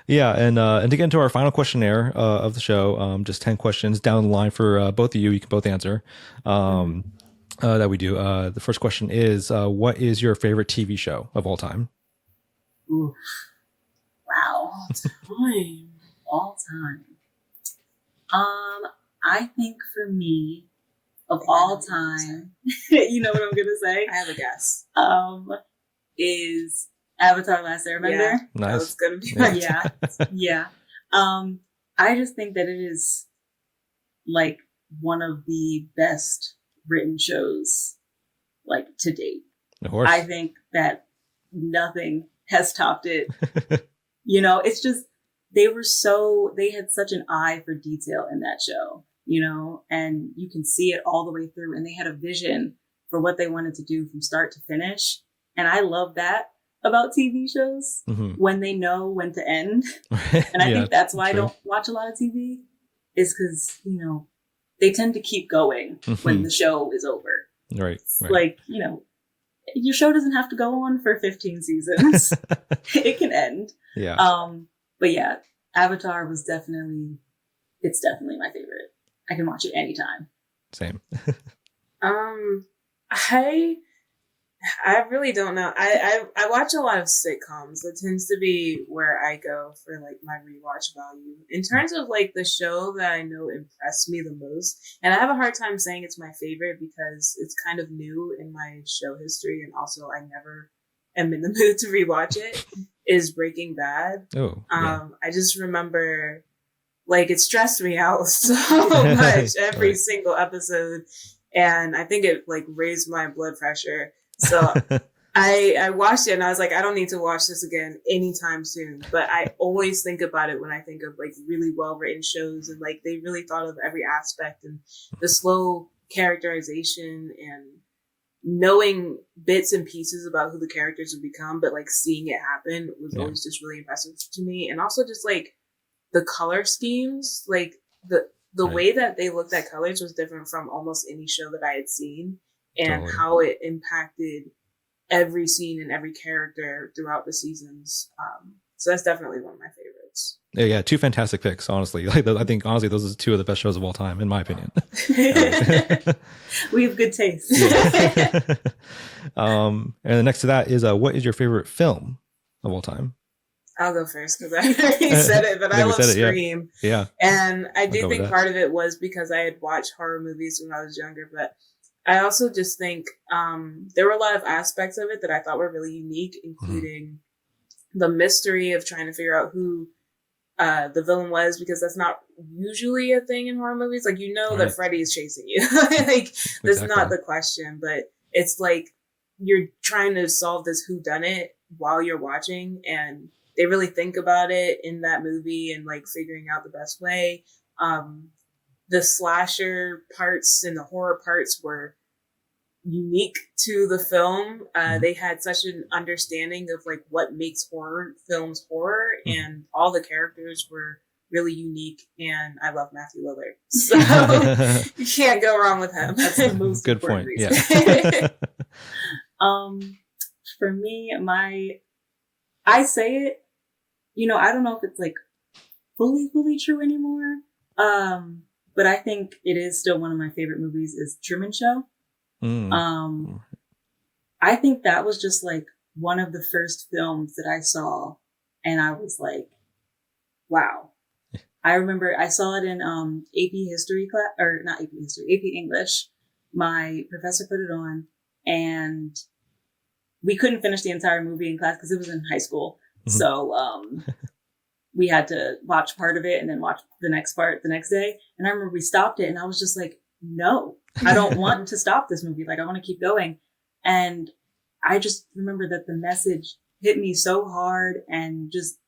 Yeah. And to get into our final questionnaire of the show, just 10 questions down the line for both of you. You can both answer that we do. The first question is, what is your favorite TV show of all time? Ooh. Wow. All time. I think for me, of all time, you know what I'm gonna say? I have a guess. Is Avatar: Last Airbender? Yeah. Nice. That's gonna be yeah. I just think that it is like one of the best written shows like to date. Of course. I think that nothing has topped it. You know, it's just they had such an eye for detail in that show, you know, and you can see it all the way through, and they had a vision for what they wanted to do from start to finish. And I love that about TV shows, when they know when to end. And I think that's why I don't watch a lot of TV, is because, you know, they tend to keep going when the show is over. Right. Like, you know, your show doesn't have to go on for 15 seasons. It can end. Yeah. But yeah, Avatar was definitely my favorite. I can watch it anytime. Same. I really don't know. I watch a lot of sitcoms. That tends to be where I go for like my rewatch value. In terms of like the show that I know impressed me the most, and I have a hard time saying it's my favorite because it's kind of new in my show history, and also I never am in the mood to rewatch it is Breaking Bad. Oh, I just remember like it stressed me out so much every single episode, and I think it like raised my blood pressure. So I watched it and I was like, I don't need to watch this again anytime soon. But I always think about it when I think of like really well written shows, and like they really thought of every aspect and the slow characterization and knowing bits and pieces about who the characters would become, but like seeing it happen was always just really impressive to me. And also just like the color schemes, like the way that they looked at colors was different from almost any show that I had seen, and how it impacted every scene and every character throughout the seasons. So that's definitely one of my favorites. Yeah, two fantastic picks, honestly. Like, I think, honestly, those are two of the best shows of all time, in my opinion. We have good taste. And the next to that is, what is your favorite film of all time? I'll go first because I already said it, but I love Scream. Yeah. And I do think part of it was because I had watched horror movies when I was younger, but I also just think there were a lot of aspects of it that I thought were really unique, including the mystery of trying to figure out who the villain was, because that's not usually a thing in horror movies. Like, you know that Freddy is chasing you. Like, that's not the question, but it's like you're trying to solve this whodunit while you're watching, and they really think about it in that movie and like figuring out the best way. The slasher parts and the horror parts were unique to the film. They had such an understanding of like what makes horror films horror, and all the characters were really unique, and I love Matthew Lillard, so you can't go wrong with him. That's the most good point. reason. Yeah. For me, I say it, I don't know if it's like fully true anymore. But I think it is still one of my favorite movies is Truman Show. I think that was just like one of the first films that I saw, and I was like, wow. I remember I saw it in AP history class, or not AP history, AP English. My professor put it on, and we couldn't finish the entire movie in class because it was in high school. So we had to watch part of it and then watch the next part the next day. And I remember we stopped it and I was just like, no, I don't want to stop this movie. Like, I want to keep going. And I just remember that the message hit me so hard, and just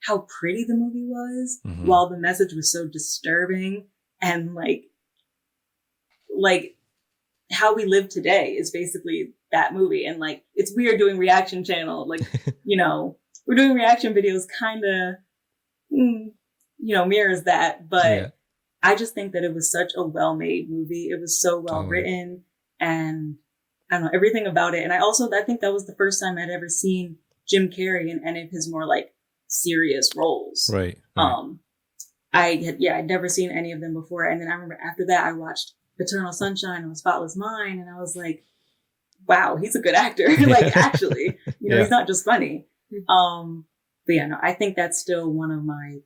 how pretty the movie was, while the message was so disturbing, and like how we live today is basically that movie. And like, it's weird doing reaction channel. Like, we're doing reaction videos kind of, mirrors that, but I just think that it was such a well-made movie. It was so well written, and I don't know, everything about it. And I think that was the first time I'd ever seen Jim Carrey in any of his more like serious roles. Right. I'd never seen any of them before. And then I remember after that, I watched Eternal Sunshine and Spotless Mind, and I was like, wow, he's a good actor. Like, actually, he's not just funny. But yeah, no, I think that's still one of my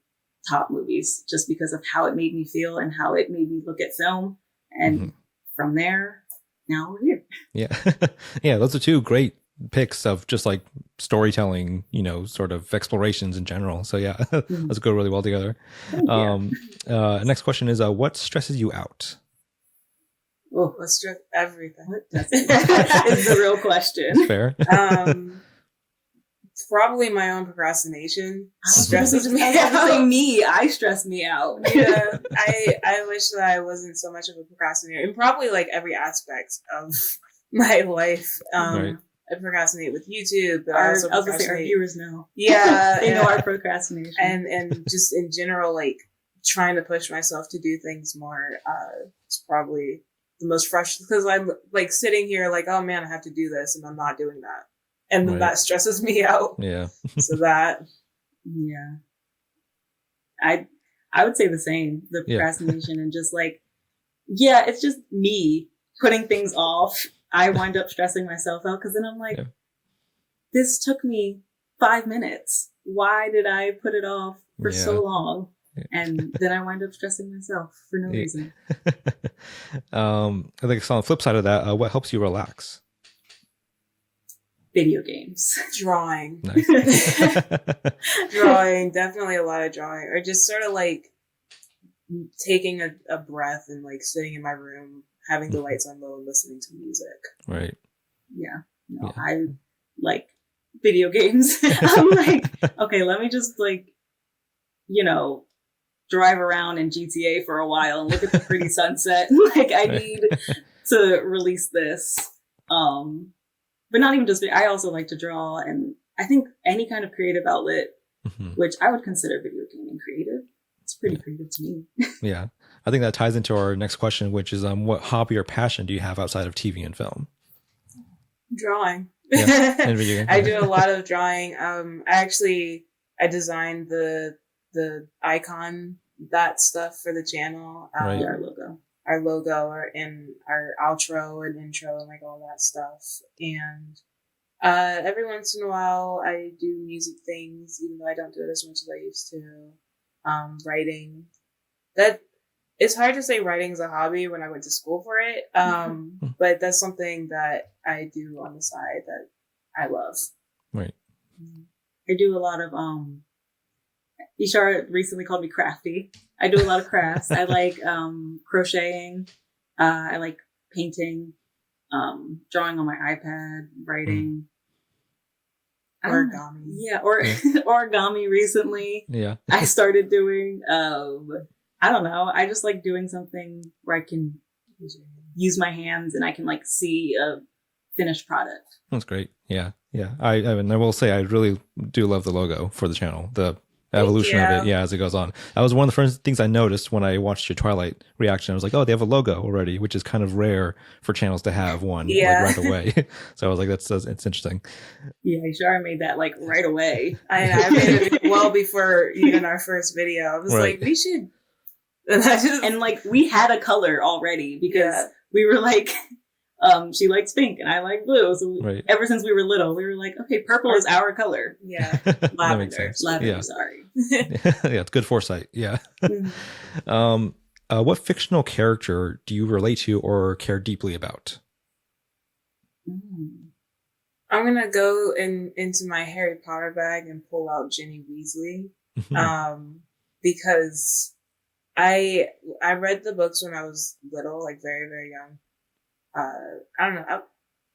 top movies, just because of how it made me feel and how it made me look at film. And from there, now we're here. Yeah. Yeah, those are two great picks of just like storytelling, sort of explorations in general. So yeah, those go really well together. Next question is, what stresses you out? Oh, let's stress everything. It's the real question. That's fair. Probably my own procrastination stresses me out. I stress me out. Yeah, I wish that I wasn't so much of a procrastinator, and probably like every aspect of my life. I procrastinate with YouTube, but I also was gonna say our viewers know. Yeah, they know our procrastination, and just in general, like trying to push myself to do things more. It's probably the most frustrating, because I'm like sitting here like, oh man, I have to do this, and I'm not doing that. And then that stresses me out. Yeah. So that. Yeah. I would say the same. The procrastination and just like, it's just me putting things off. I wind up stressing myself out, because then I'm like, this took me 5 minutes. Why did I put it off for so long? And then I wind up stressing myself for no reason. I think on the flip side of that, what helps you relax? Video games. Drawing. Nice. Drawing, definitely a lot of drawing. Or just sort of like taking a breath and like sitting in my room, having the lights on low and listening to music. Right. Yeah. No, I like video games. I'm like, okay, let me just like, drive around in GTA for a while and look at the pretty sunset. Like I need to release this. But not even just, I also like to draw, and I think any kind of creative outlet, which I would consider video gaming creative, it's pretty creative to me. Yeah. I think that ties into our next question, which is what hobby or passion do you have outside of TV and film? Drawing. Yeah. And video games. I do a lot of drawing. I designed the icon, that stuff for the channel. Right. Our logo and our outro and intro and like all that stuff. And every once in a while I do music things, even though I don't do it as much as I used to. Writing. That it's hard to say writing is a hobby when I went to school for it. But that's something that I do on the side that I love. Right. I do a lot of Ishara recently called me crafty. I do a lot of crafts. I like crocheting. I like painting, drawing on my iPad, writing. Origami. Yeah, or origami recently. Yeah. I started doing, I don't know. I just like doing something where I can use my hands and I can like see a finished product. That's great. Yeah. Yeah. I will say I really do love the logo for the channel. The evolution of it, as it goes on. That was one of the first things I noticed when I watched your Twilight reaction. I was like, oh, they have a logo already, which is kind of rare for channels to have one like right away. So I was like, it's interesting. Yeah, Ishara made that like right away. I made it well before even our first video. I was like, we should. And like we had a color already because we were like, she likes pink and I like blue. So ever since we were little, we were like, okay, purple is our color. Yeah. That makes sense. Lavender, sorry. Yeah, it's good foresight. Yeah. What fictional character do you relate to or care deeply about? I'm going to go into my Harry Potter bag and pull out Ginny Weasley. Because I read the books when I was little, like very, very young. I don't know.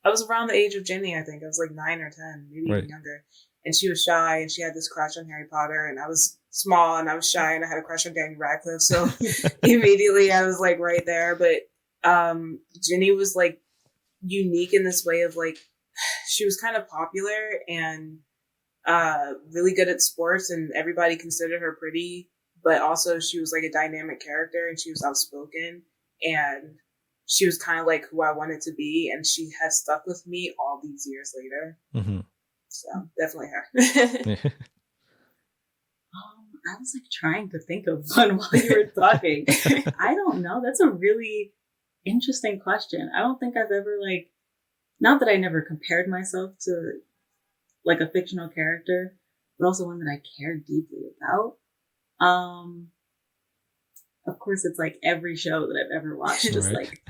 I was around the age of Ginny, I think. I was like 9 or 10, maybe even younger. And she was shy and she had this crush on Harry Potter. And I was small and I was shy and I had a crush on Daniel Radcliffe. So immediately I was like right there. But Ginny was like unique in this way of like, she was kind of popular and really good at sports and everybody considered her pretty. But also she was like a dynamic character and she was outspoken. And she was kind of like who I wanted to be, and she has stuck with me all these years later. So definitely her. I was like trying to think of one while you were talking. I don't know. That's a really interesting question. I don't think I've ever like, not that I never compared myself to like a fictional character, but also one that I care deeply about. Of course, it's like every show that I've ever watched just like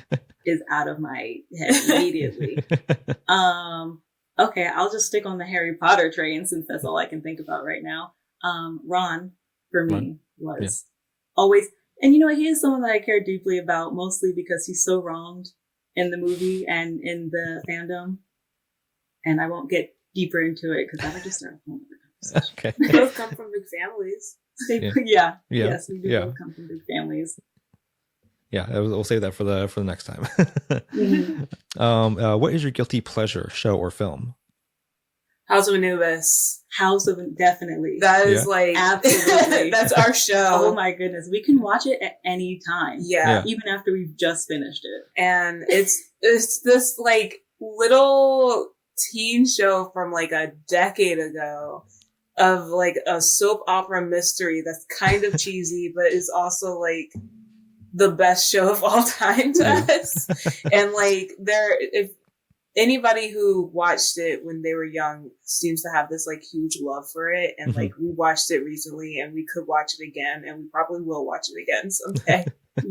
is out of my head immediately. Okay, I'll just stick on the Harry Potter train since that's all I can think about right now. Ron, for me, was always, and he is someone that I care deeply about, mostly because he's so wronged in the movie and in the fandom. And I won't get deeper into it because that would just start a whole other conversation. Okay. They both come from big families. Yes, we do both come from big families. Yeah, we'll save that for the next time. What is your guilty pleasure show or film? House of Anubis. Definitely. That is like absolutely. That's our show. Oh my goodness, we can watch it at any time. Yeah, even after we've just finished it. And it's this like little teen show from like a decade ago of like a soap opera mystery that's kind of cheesy, but is also like the best show of all time to us. And like if anybody who watched it when they were young seems to have this like huge love for it. And like we watched it recently and we could watch it again and we probably will watch it again someday.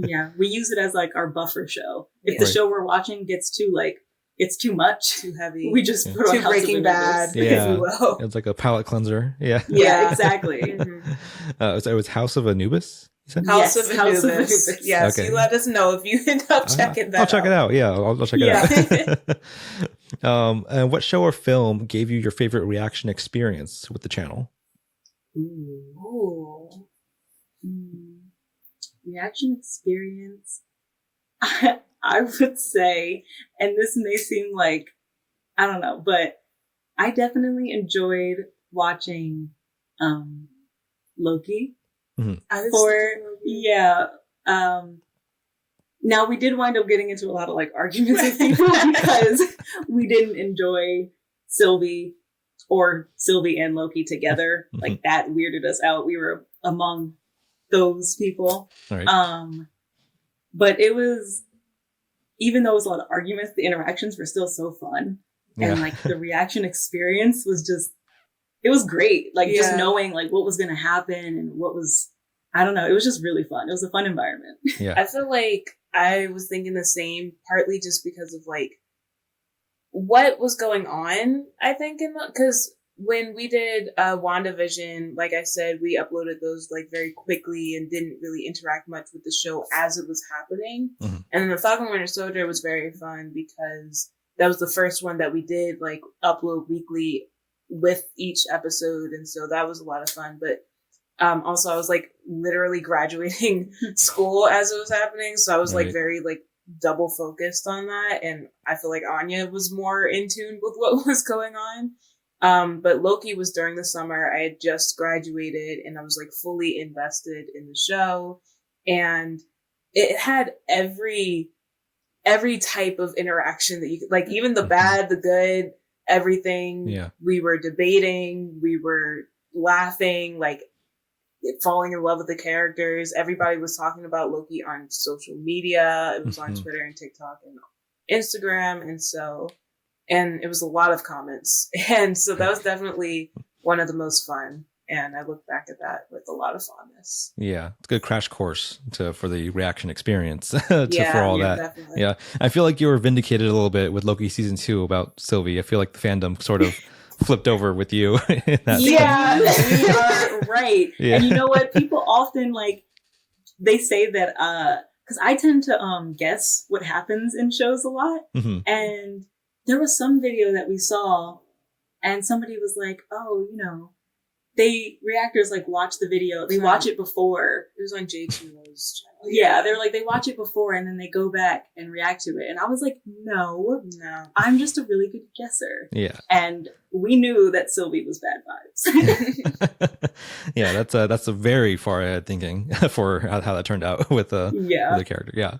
Yeah. We use it as like our buffer show. If the show we're watching gets too like it's too much, too heavy. We just put on too House Breaking of Bad, Yeah. if you will. It's like a palate cleanser. Yeah. Yeah, exactly. Mhm. So it was House of Anubis, you said? House Yes, of House of Anubis. Anubis. Yes, Okay. you let us know if you end up checking that I'll check it out. Yeah, I'll check it out. And what show or film gave you your favorite reaction experience with the channel? Ooh. Reaction experience. I would say, and this may seem like, I don't know, but I definitely enjoyed watching Loki. Now we did wind up getting into a lot of like arguments with people because we didn't enjoy Sylvie and Loki together. Like that weirded us out. We were among those people. Right. But it was, even though it was a lot of arguments, the interactions were still so fun. Yeah. And like the reaction experience was just, it was great. Like just knowing like what was going to happen and what was, I don't know. It was just really fun. It was a fun environment. Yeah. I feel like I was thinking the same, partly just because of like what was going on, I think, because when we did WandaVision, like I said, we uploaded those like very quickly and didn't really interact much with the show as it was happening. Mm-hmm. And then the Falcon Winter Soldier was very fun because that was the first one that we did like upload weekly with each episode. And so that was a lot of fun. But also I was like literally graduating school as it was happening. So I was like very like double focused on that. And I feel like Enya was more in tune with what was going on. But Loki was during the summer. I had just graduated and I was like fully invested in the show. And it had every type of interaction that you could, like even the bad, the good, everything. Yeah. We were debating, we were laughing, like falling in love with the characters. Everybody was talking about Loki on social media. It was on Twitter and TikTok and Instagram. And it was a lot of comments. And so that was definitely one of the most fun. And I look back at that with a lot of fondness. Yeah, it's a good crash course for the reaction experience for all that. Definitely. Yeah, I feel like you were vindicated a little bit with Loki season 2 about Sylvie. I feel like the fandom sort of flipped over with you. In that we are right. Yeah. And you know what? People often like they say that because I tend to guess what happens in shows a lot, and there was some video that we saw, and somebody was like, "Oh, you know." Reactors like watch the video. They watch it before. It was on J2's channel. Yeah, they were like, they watch it before and then they go back and react to it. And I was like, no, I'm just a really good guesser. Yeah. And we knew that Sylvie was bad vibes. Yeah, that's a very far ahead thinking for how that turned out with the character. Yeah.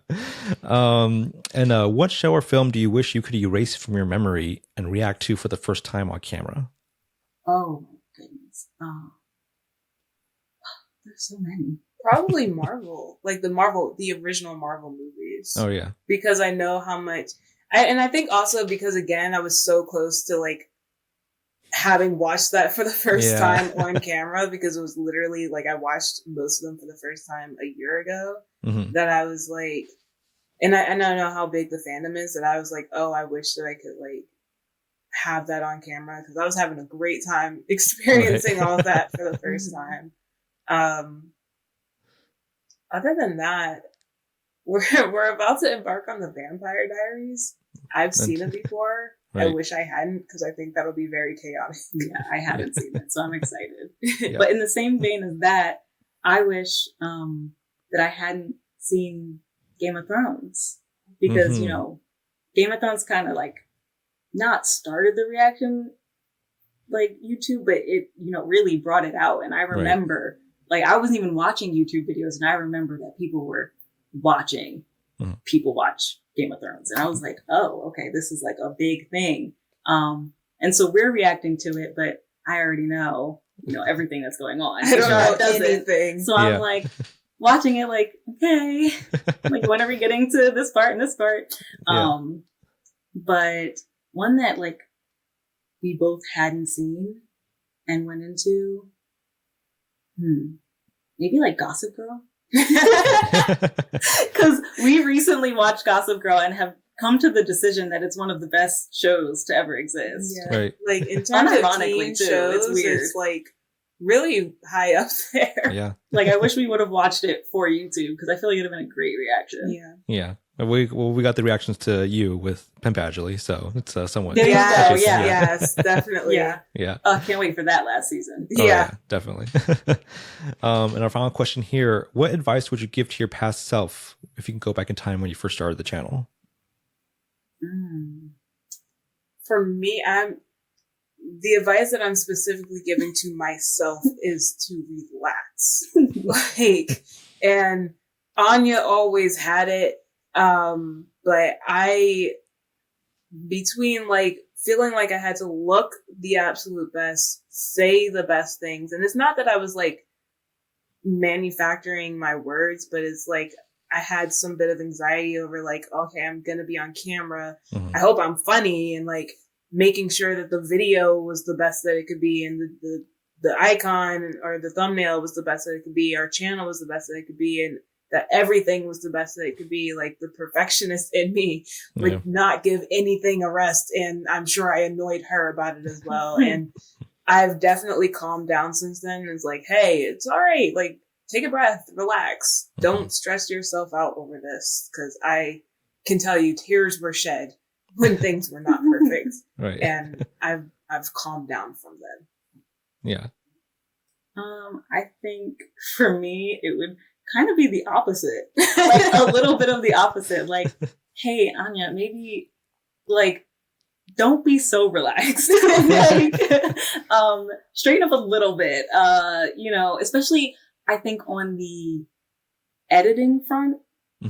And what show or film do you wish you could erase from your memory and react to for the first time on camera? Oh. There's so many. Probably Marvel, like the original Marvel movies. Oh yeah, because I know how much. I think also because again I was so close to like having watched that for the first time on camera, because it was literally like I watched most of them for the first time a year ago. That I was like, and I don't know how big the fandom is, that I was like, oh, I wish that I could like have that on camera, because I was having a great time experiencing all of that for the first time. Other than that, we're about to embark on the Vampire Diaries. I've seen it before. Right. I wish I hadn't, because I think that'll be very chaotic. Yeah, I haven't seen it, so I'm excited. But in the same vein as that, I wish that I hadn't seen Game of Thrones, because you know, Game of Thrones kind of like not started the reaction like YouTube, but it, you know, really brought it out. And I remember like I wasn't even watching YouTube videos, and I remember that people were watching people watch Game of Thrones, and I was like, oh, okay, this is like a big thing. And so we're reacting to it, but I already know, you know, everything that's going on. I don't know anything. So I'm like watching it like, okay, like when are we getting to this part and this part? But one that like we both hadn't seen and went into, maybe like Gossip Girl. Because we recently watched Gossip Girl and have come to the decision that it's one of the best shows to ever exist. Yeah. Right. Like in terms of Unironically, teen too, shows, it's weird. it's like really high up there. Yeah. Like, I wish we would have watched it for YouTube because I feel like it'd have been a great reaction. Yeah. Yeah. We got the reactions to you with Pen Badgley, so it's somewhat. There you go, touches. yeah. Yes, definitely. Yeah. Yeah. Can't wait for that last season. Oh, Yeah. definitely. And our final question here: what advice would you give to your past self if you can go back in time when you first started the channel? For me, the advice that I'm specifically giving to myself is to relax. And Enya always had it. But between like feeling like I had to look the absolute best, say the best things. And it's not that I was like manufacturing my words, but it's like I had some bit of anxiety over like, okay, I'm going to be on camera. Mm-hmm. I hope I'm funny, and like making sure that the video was the best that it could be. And the icon or the thumbnail was the best that it could be. Our channel was the best that it could be. And that everything was the best that it could be. Like the perfectionist in me would not give anything a rest. And I'm sure I annoyed her about it as well. And I've definitely calmed down since then. It's like, hey, it's all right. Like, take a breath, relax. Don't stress yourself out over this. Cause I can tell you tears were shed when things were not perfect. Right. And I've calmed down from then. Yeah. I think for me, it would kind of be the opposite, like a little bit of the opposite. Like, hey, Enya, maybe like don't be so relaxed. Like, straighten up a little bit. Especially I think on the editing front,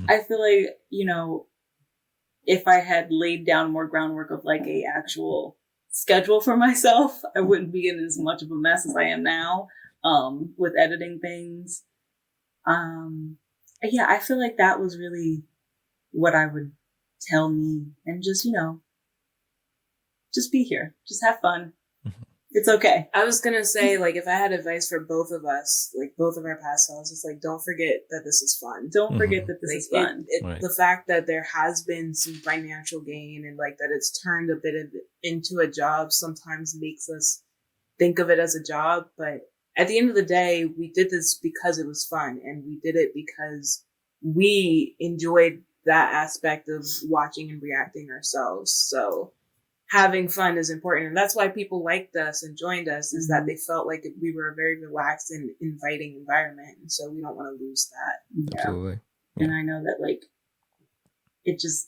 I feel like if I had laid down more groundwork of like a actual schedule for myself, I wouldn't be in as much of a mess as I am now with editing things. I feel like that was really what I would tell me, and just be here, just have fun. It's okay. I was gonna say, like, if I had advice for both of us, like both of our past selves, it's like, don't forget that this is fun. Don't forget that this is fun. Right. The fact that there has been some financial gain and like that it's turned a bit into a job sometimes makes us think of it as a job, but at the end of the day, we did this because it was fun, and we did it because we enjoyed that aspect of watching and reacting ourselves. So having fun is important. And that's why people liked us and joined us, is that they felt like we were a very relaxed and inviting environment. And so we don't want to lose that. Absolutely. Yeah. And I know that like, it just,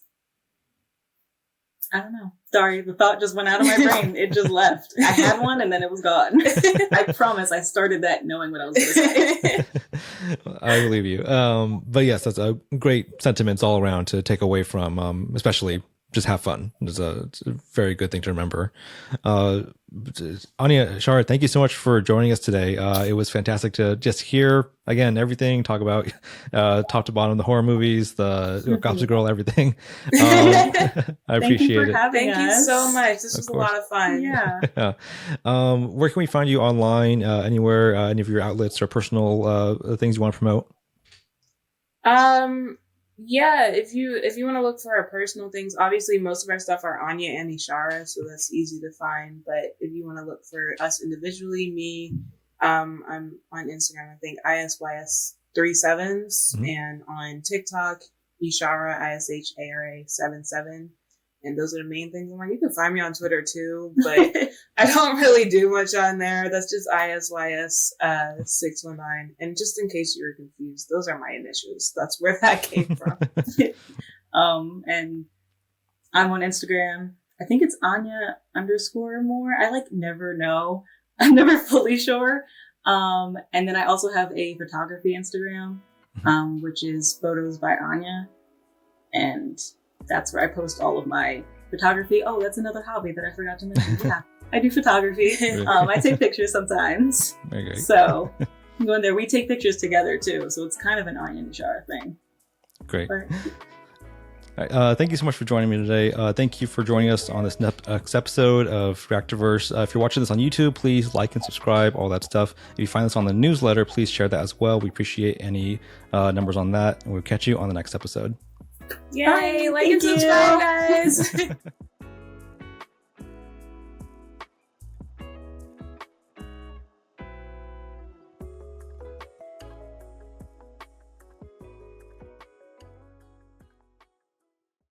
I don't know. Sorry, the thought just went out of my brain. It just left. I had one and then it was gone. I promise I started that knowing what I was going to say. I believe you. But yes, that's a great sentiments all around to take away from, especially just have fun. It's a very good thing to remember. Enya Ishara, thank you so much for joining us today. It was fantastic to just hear again everything, talk about top to bottom the horror movies, the Gossip Girl, everything. I appreciate it. Thank you so much. This was a lot of fun. Yeah. Where can we find you online? Anywhere? Any of your outlets or personal things you want to promote? Yeah, if you want to look for our personal things, obviously most of our stuff are Enya and Ishara, so that's easy to find. But if you want to look for us individually, me, I'm on Instagram, I think ISYS37s, and on TikTok, Ishara, ISHARA77. And those are the main things I'm on. You can find me on Twitter too, but I don't really do much on there. That's just ISYS619. And just in case you were confused, those are my initials. That's where that came from. And I'm on Instagram. I think it's Anya_more. I like never know. I'm never fully sure. And then I also have a photography Instagram, which is Photos by Anya. And that's where I post all of my photography. Oh, that's another hobby that I forgot to mention. Yeah, I do photography. I take pictures sometimes. Very great. So I'm going there. We take pictures together too. So it's kind of an Enya Ishara thing. Great. But, all right, thank you so much for joining me today. Thank you for joining us on this next episode of Reactorverse. If you're watching this on YouTube, please like and subscribe, all that stuff. If you find this on the newsletter, please share that as well. We appreciate any numbers on that. And we'll catch you on the next episode. Yay! Bye. Like and Thank you. subscribe, guys.